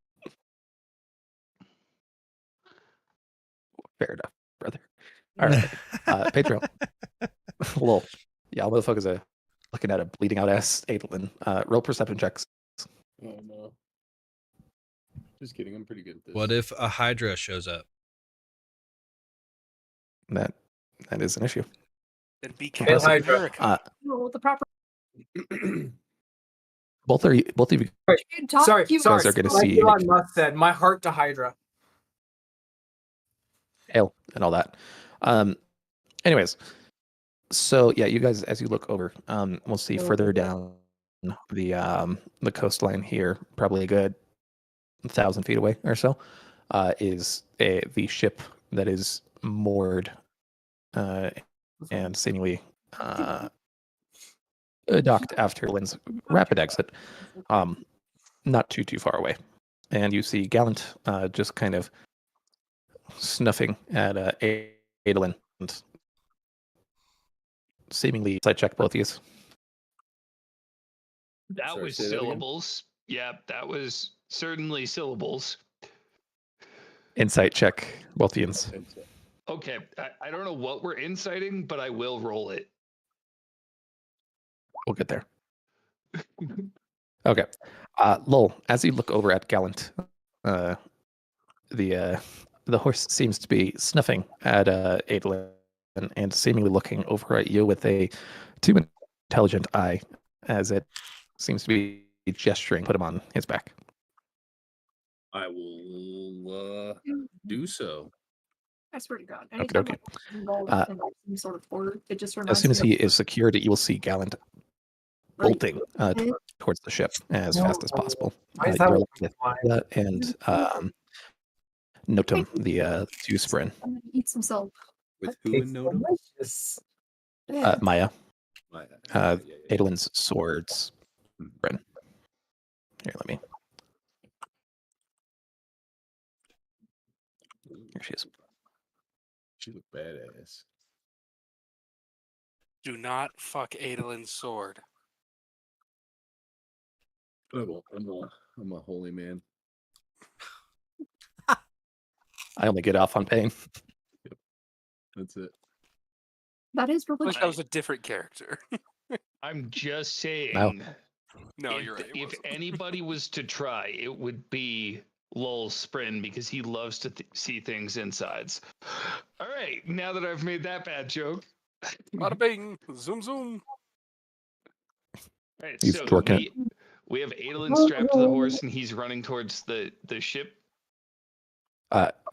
Fair enough, brother. All right, Pedro. Lol. Yeah, motherfuckers are looking at a bleeding out ass Adolin. Roll perception checks. Oh no. Just kidding. I'm pretty good at this. What if a Hydra shows up? That is an issue. Then be Hail Captain Hydra. America. No, the proper. Both of you Sorry. guys are going to Like see Elon Musk said, my heart to Hydra. hail and all that. Anyways, so yeah, you guys, as you look over, we'll see further down the coastline here, probably a good 1,000 feet away or so, is the ship that is moored and seemingly docked after Lynn's rapid exit, not too far away. And you see Gallant just kind of snuffing at Adolin and seemingly side check both of you. That Sorry, was say that again? syllables. Yeah, that was certainly syllables. Insight check both of you. Okay, I don't know what we're inciting, but I will roll it. We'll get there. Okay. Lowell, as you look over at Gallant, the horse seems to be snuffing at Adolin and seemingly looking over at you with a too intelligent eye, as it seems to be gesturing, put him on his back. I will do so. I swear to God. Okay. Anytime I'm involved in like some sort of order, it just reminds As soon as me he of is secured, you will see Gallant bolting towards the ship as fast as possible. Why is You that are one left with that and Notum, the two Sprin. I'm gonna eat some soap. With who in Notum? Delicious. Maya, Yeah. Adolin's swords. Sprin. Here, let me. Here she is. She looked badass. Do not fuck Adolin's sword. I'm a holy man. I only get off on pain. That's it. That is Like religion. that was a different character. I'm just saying. No, if, you're right. If anybody was to try, it would be Lowell Sprin because he loves to see things insides. All right, now that I've made that bad joke. Bada bing, zoom zoom. All right, He's so twerking we have Adolin strapped to the horse and he's running towards the ship.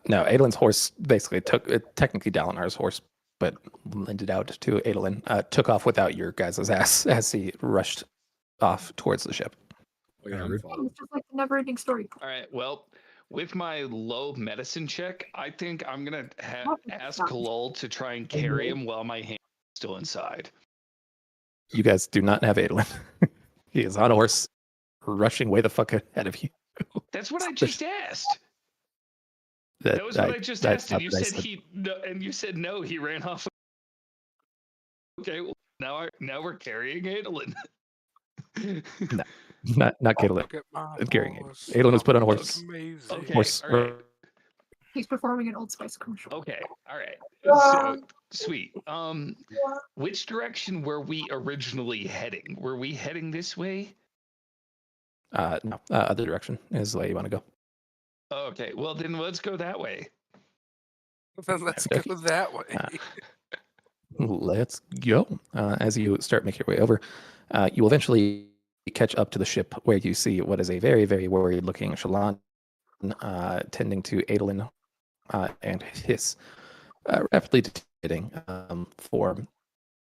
No, Adolin's horse basically technically Dalinar's horse, but lended out to Adolin. Took off without your guys' ass as he rushed off towards the ship. Okay, rude. It's just like the never-ending story. All right, well, with my low medicine check, I think I'm going to ask Kalol to try and carry him while my hand is still inside. You guys do not have Adolin. He is on a horse, rushing way the fuck ahead of you. That's what I just asked. That was what I just asked, and you said no, and you said no. He ran off. Okay, well, now we're carrying Adolin. Not Adolin. Carrying Adolin. Adolin was put on a horse. Okay, Horse. all right. He's performing an Old Spice commercial. Okay, all right. So sweet. Which direction were we originally heading? Were we heading this way? No, other direction is the way you want to go. Okay, well then let's go that way. Then let's go that way. Let's go. As you start making your way over, you will eventually catch up to the ship where you see what is a very, very worried-looking Shallan tending to Adolin and his rapidly deteriorating form.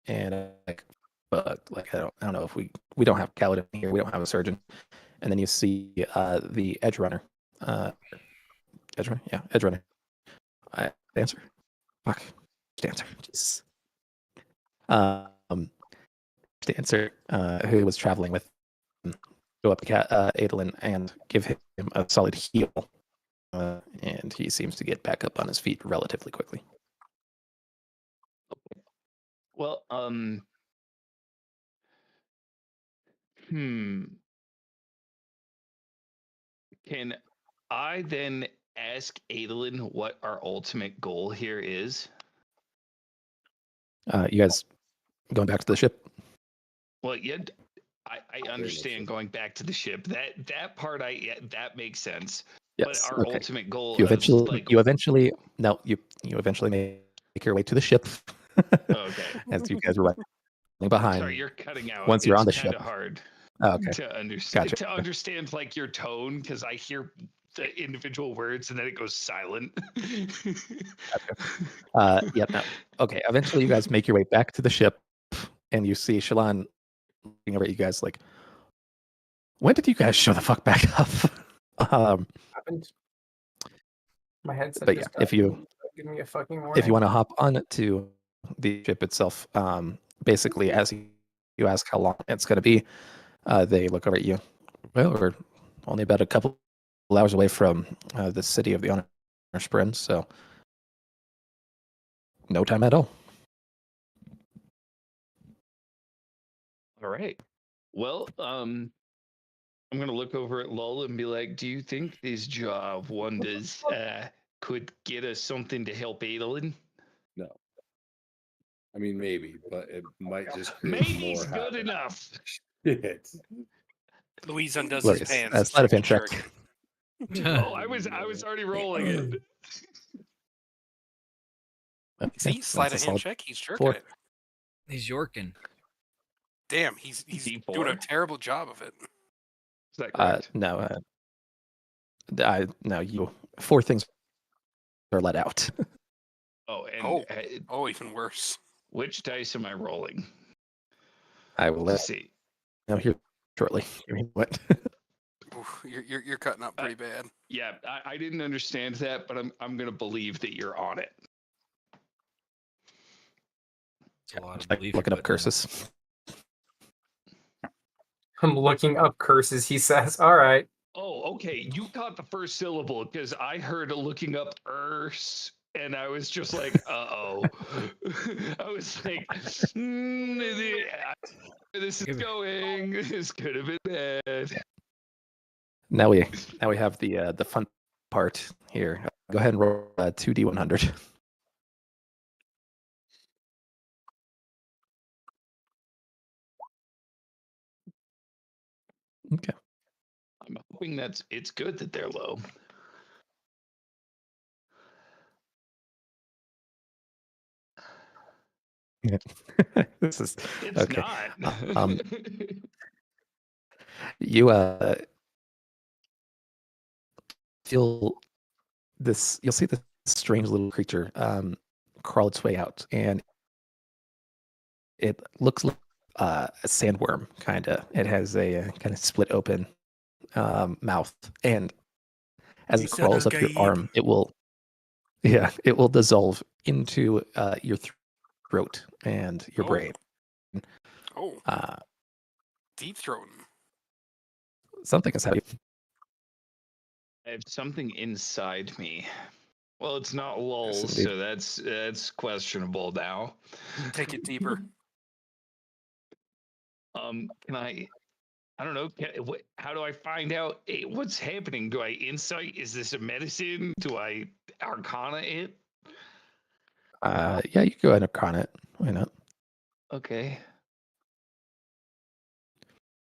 And like I don't know if we don't have Kaladin here, we don't have a surgeon. And then you see the Edge Runner. Edge Runner. Answer. Fuck. Dancer. Jeez. Dancer, who was traveling with him, go up to Adolin and give him a solid heal. And he seems to get back up on his feet relatively quickly. Well, Can I then ask Adolin what our ultimate goal here is? You guys going back to the ship? Well, yeah, I understand going back to the ship. That part, that makes sense. Yes. But our ultimate goal You you eventually make your way to the ship. Okay. As you guys are running behind. Sorry, you're cutting out. Once you're on the ship, ship. hard okay. to understand. Gotcha. To understand like your tone, because I hear the individual words and then it goes silent. Gotcha. Yep. No. Okay. Eventually, you guys make your way back to the ship, and you see Shallan looking over at you guys like, "When did you guys show the fuck back up?" Happened. My headset. But yeah, if you give me a fucking warning. if you want to hop on to the ship itself, basically as you ask how long it's going to be, they look over at you. Well, we're only about a couple hours away from the city of the Honor Sprint, so no time at all. All right. Well, I'm gonna look over at Lol and be like, "Do you think this job wonders could get us something to help Adolin?" No. I mean, maybe, but it might just create Maybe's more good enough. Shit. Luis undoes his pants. That's not a fin check. Oh, I was already rolling it. See, sleight of hand check. He's jerking 4. it. He's yorking. Damn, he's D4. doing a terrible job of it. Is that correct? No. No, you 4 things are let out. Oh, and even worse. Which dice am I rolling? I will Let's see. Now here shortly. What? Oof, you're cutting up pretty bad. Yeah, I didn't understand that, but I'm gonna believe that you're on it. It's a lot of Like belief looking up putting in. curses. I'm looking up curses, he says. All right. Oh, okay. You caught the first syllable because I heard looking up Urs, and I was just like, uh-oh. I was like, this is going. This could have been bad. Now we have the fun part here. Go ahead and roll 2d100. Okay. I'm hoping it's good that they're low. Yeah. This is It's okay. not. You you'll see this strange little creature crawl its way out, and it looks like a sandworm kind of. It has a kind of split open mouth, and as it crawls up your arm, it will dissolve into your throat and your brain. Deep throating. Something is happening. I have something inside me. Well, it's not lol, Yes, so that's questionable now. Take it deeper. Can I don't know. How do I find out what's happening? Do I insight? Is this a medicine? Do I arcana it? Yeah, you can go ahead and arcana it. Why not? Okay.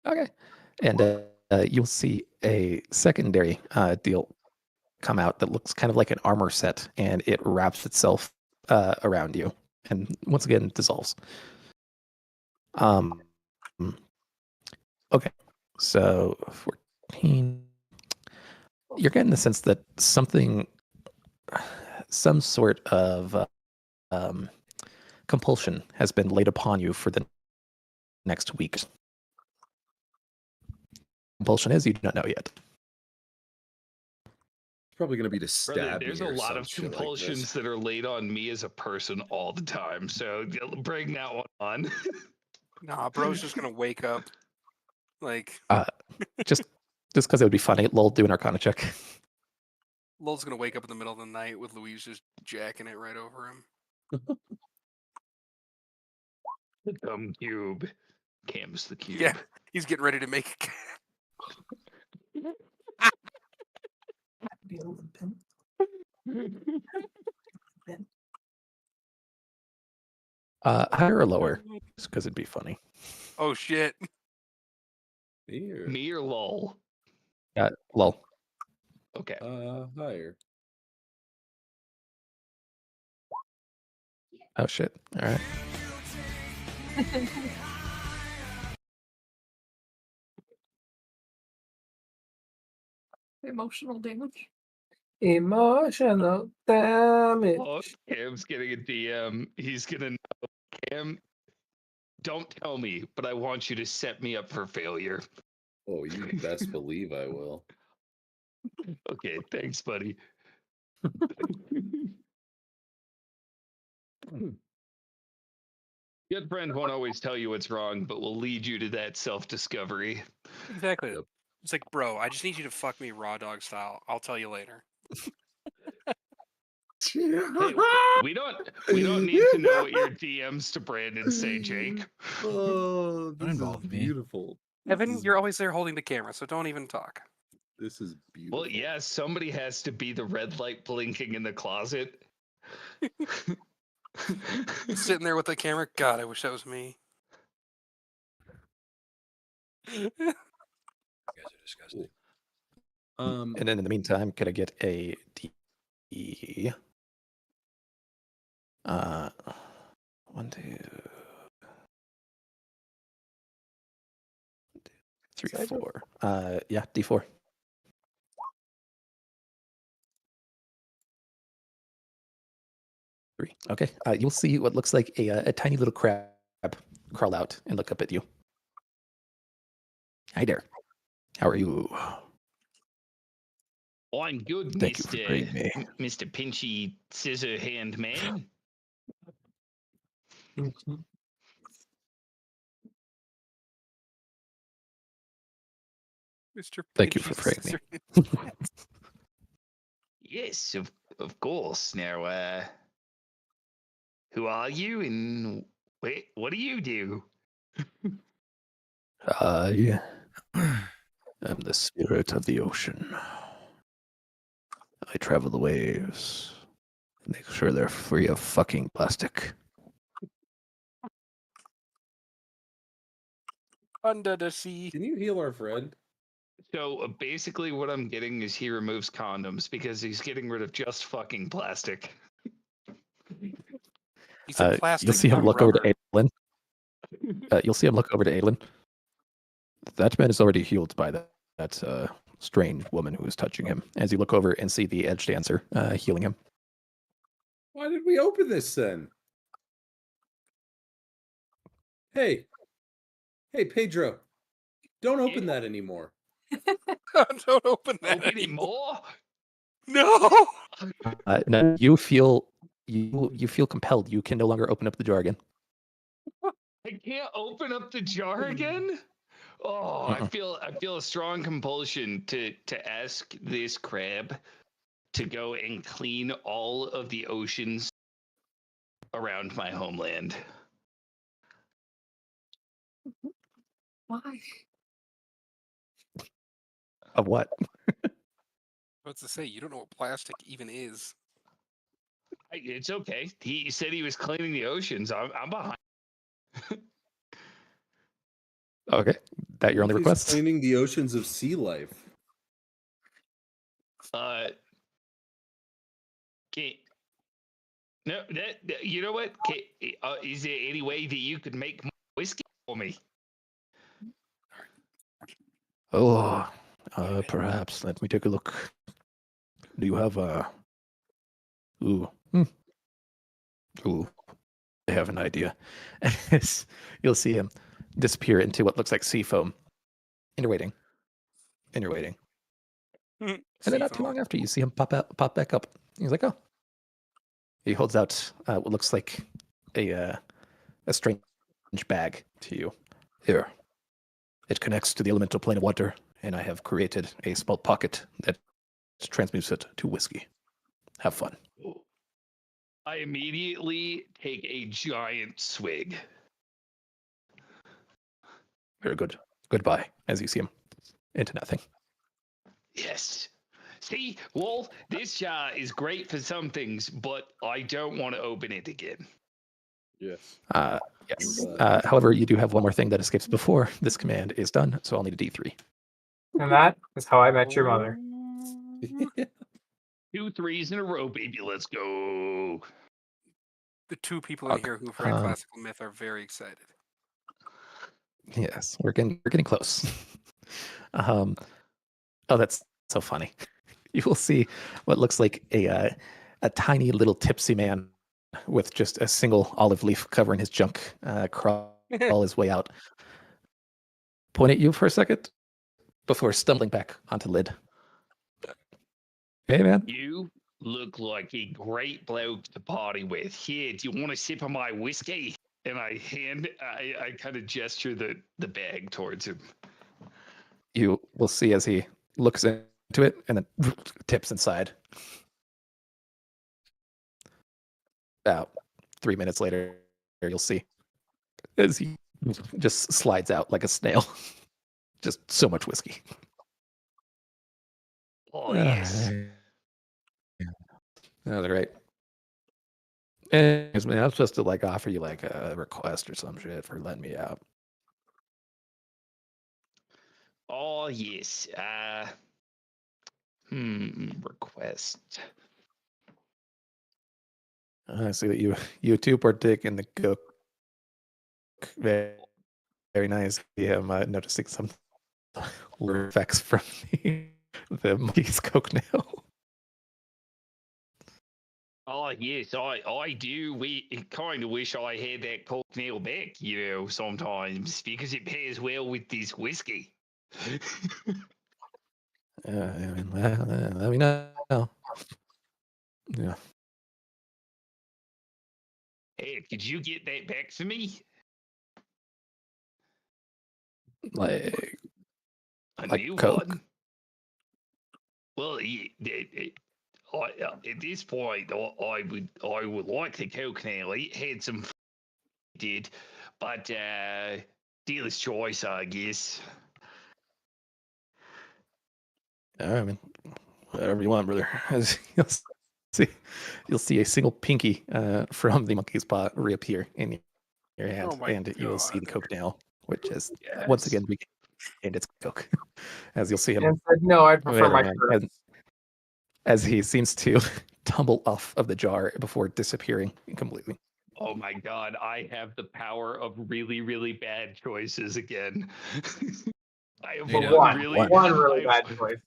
Okay. And you'll see a secondary deal come out that looks kind of like an armor set, and it wraps itself around you, and once again dissolves. Okay, so 14. You're getting the sense that some sort of compulsion has been laid upon you for the next week. Compulsion is, you do not know yet. probably gonna be to stab Brother, there's me a or lot some of shit like compulsions this. that are laid on me as a person all the time. So bring that one on. Nah, bro's just gonna wake up. Like, just because it would be funny. Lol, do an Arcana check. Lol's gonna wake up in the middle of the night with Louise just jacking it right over him. The dumb cube. Cam's the cube. Yeah, he's getting ready to make a Higher or lower? Just because it'd be funny. Oh shit. Here. Me or lol? Lol. Okay. Higher. Oh shit. All right. Emotional damage. Emotional damage. Oh, Cam's getting a DM. He's gonna know. Cam, don't tell me, but I want you to set me up for failure. Oh, you best believe I will. Okay, thanks, buddy. Good friend won't always tell you what's wrong, but will lead you to that self-discovery. Exactly. Yep. It's like, bro, I just need you to fuck me raw dog style. I'll tell you later. Hey, we don't need to know what your DMs to Brandon say, Jake. Oh, this involve is me. beautiful. Evan, you're always there holding the camera, so don't even talk. This is beautiful. Well, yeah, somebody has to be the red light blinking in the closet. Sitting there with the camera. God, I wish that was me. You guys are disgusting. And then in the meantime, could I get a D? 1, 2, 3, 4. Yeah, D4. 3. Okay. You'll see what looks like a tiny little crab crawl out and look up at you. Hi there. How are you? I'm good, Thank you for bringing me. Mr. Pinchy Scissor Hand Man. Mr. Thank you for freeing me. Yes, of course. Now, who are you and what do you do? I am the spirit of the ocean. I travel the waves, make sure they're free of fucking plastic. Under the sea. Can you heal our friend? So basically, what I'm getting is he removes condoms because he's getting rid of just fucking plastic. He's a plastic. You'll see him look rubber. over to Aelin. You'll see him look over to Aelin. That man is already healed by that strange woman who was touching him. As you look over and see the edge dancer healing him. Why did we open this then? Hey, Pedro, don't open that anymore. Don't open that anymore. No. No, you feel compelled. You can no longer open up the jar again. I can't open up the jar again. Oh, I feel a strong compulsion to ask this crab to go and clean all of the oceans around my homeland. Why? Of what? What's to say? You don't know what plastic even is. It's okay. He said he was cleaning the oceans. I'm behind. Okay, that your only He's request? cleaning the oceans of sea life. Okay. No, that you know what? Is there any way that you could make more whiskey for me? Oh, perhaps. Let me take a look. Do you have Ooh. Ooh. I have an idea. You'll see him disappear into what looks like sea foam. And you're waiting. And then not too long after, you see him pop back up. He's like, "Oh." He holds out what looks like a strange bag to you. Here, it connects to the elemental plane of water, and I have created a small pocket that transmutes it to whiskey. Have fun. I immediately take a giant swig. Very good. Goodbye, as you see him into nothing. Yes. See, Wolf, this jar is great for some things, but I don't want to open it again. Yes. Yes. However, you do have one more thing that escapes before this command is done, so I'll need a D3. And that is how I met your mother. 2 3s in a row, baby. Let's go. The 2 people in here who've read classical myth are very excited. Yes, we're getting close. Oh, that's so funny. You will see what looks like a tiny little tipsy man with just a single olive leaf covering his junk crawl his way out. Point at you for a second before stumbling back onto Lid. Hey, man. You look like a great bloke to party with. Here, do you want a sip of my whiskey? And I kind of gesture the bag towards him. You will see as he looks into it and then tips inside. About 3 minutes later, you'll see as he just slides out like a snail. Just so much whiskey. Oh, yes. That was great. Anyways, man, I'm supposed to like offer you like a request or some shit for letting me out. Oh, yes. Request. I see that you two partake in the coke. Very, very nice. Yeah, I'm noticing some effects from the monkey's coke now. Oh, yes, I do. We kind of wish I had that coke nail back, sometimes, because it pairs well with this whiskey. I mean, let me know. Yeah. Hey, could you get that back for me? Like A like new coke? one? Well, at this point, I would like the coke now. It had some did, but dealer's choice, I guess. I mean, whatever you want, brother. As you'll see a single pinky from the monkey's paw reappear in your hand, and you will see the coke nail, which is once again regained its coke. As you'll see him. And said, no, I prefer my as he seems to tumble off of the jar before disappearing completely. Oh my god, I have the power of really, really bad choices again. I have one really bad choice.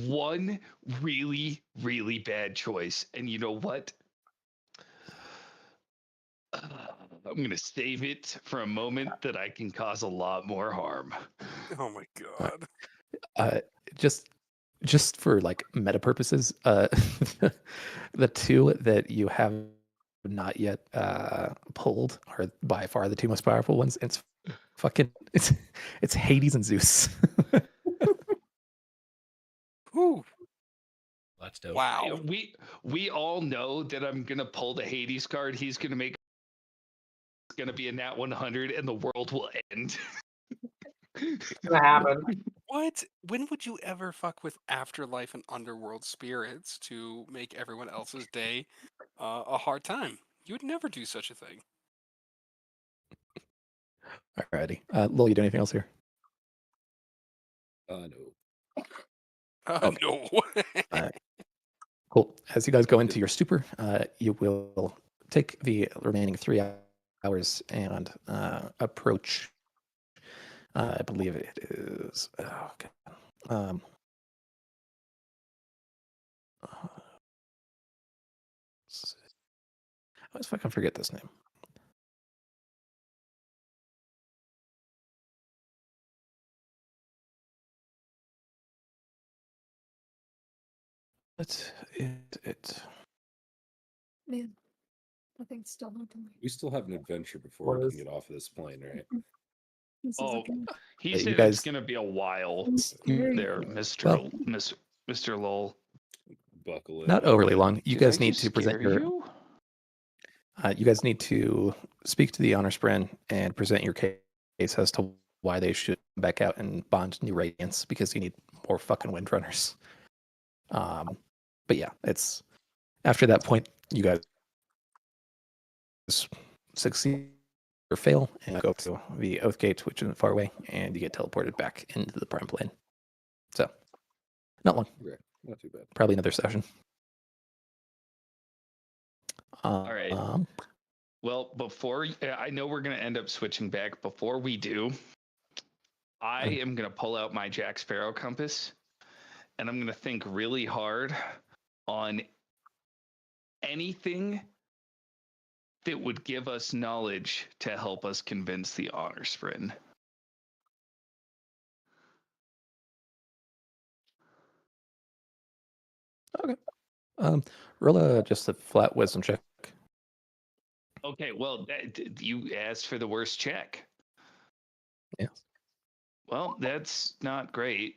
One really, really bad choice. And you know what? I'm going to save it for a moment that I can cause a lot more harm. Oh my god. Just for like meta purposes, the 2 that you have not yet pulled are by far the 2 most powerful ones. It's Hades and Zeus. Whew. That's dope. Wow. We all know that I'm gonna pull the Hades card. He's gonna make it's gonna be a nat 100 and the world will end. It's gonna happen. What? When would you ever fuck with afterlife and underworld spirits to make everyone else's day a hard time? You would never do such a thing. Alrighty. Lil, you do anything else here? No. No. Cool. As you guys go into your stupor, you will take the remaining 3 hours and approach. I believe it is. Oh, okay. If I can forget this name. That's it. Man, nothing's still happening. We still have an adventure before we can get off of this plane, right? Oh, he you said guys- it's gonna be a while Scary. there, Mr. Well- Mr. Lowell. Buckle in. Not overly long. You Did guys I need just to present scare your. you? You guys need to speak to the honor sprint and present your case as to why they should come back out and bond new radiance, because you need more fucking windrunners. But yeah, it's after that point you guys succeed or fail and go to the Oath Gate, which isn't far away, and you get teleported back into the prime plane. So not long. Okay, not too bad. Probably another session. All right. Well, I know we're going to end up switching back. Before we do, I am going to pull out my Jack Sparrow compass, and I'm going to think really hard on anything that would give us knowledge to help us convince the honor sprint. Okay. Roll just a flat wisdom check. Okay, well, you asked for the worst check. Yeah. Well, that's not great.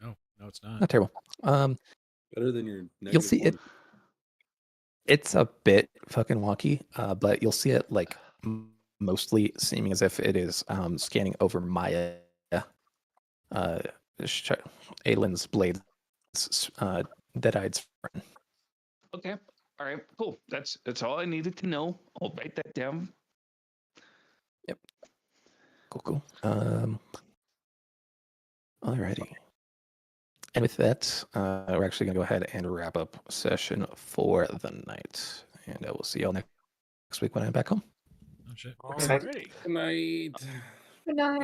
No, it's not. Not terrible. Better than your. You'll see it. It's a bit fucking wonky, but you'll see it like mostly seeming as if it is scanning over Maya, Aylin's blade, Deadeye's friend. Okay. All right. Cool. That's all I needed to know. I'll write that down. Yep. Cool. Alrighty. And with that, we're actually going to go ahead and wrap up session for the night. And I will see y'all next week when I'm back home. Oh, shit. Alrighty. Good night. Good night.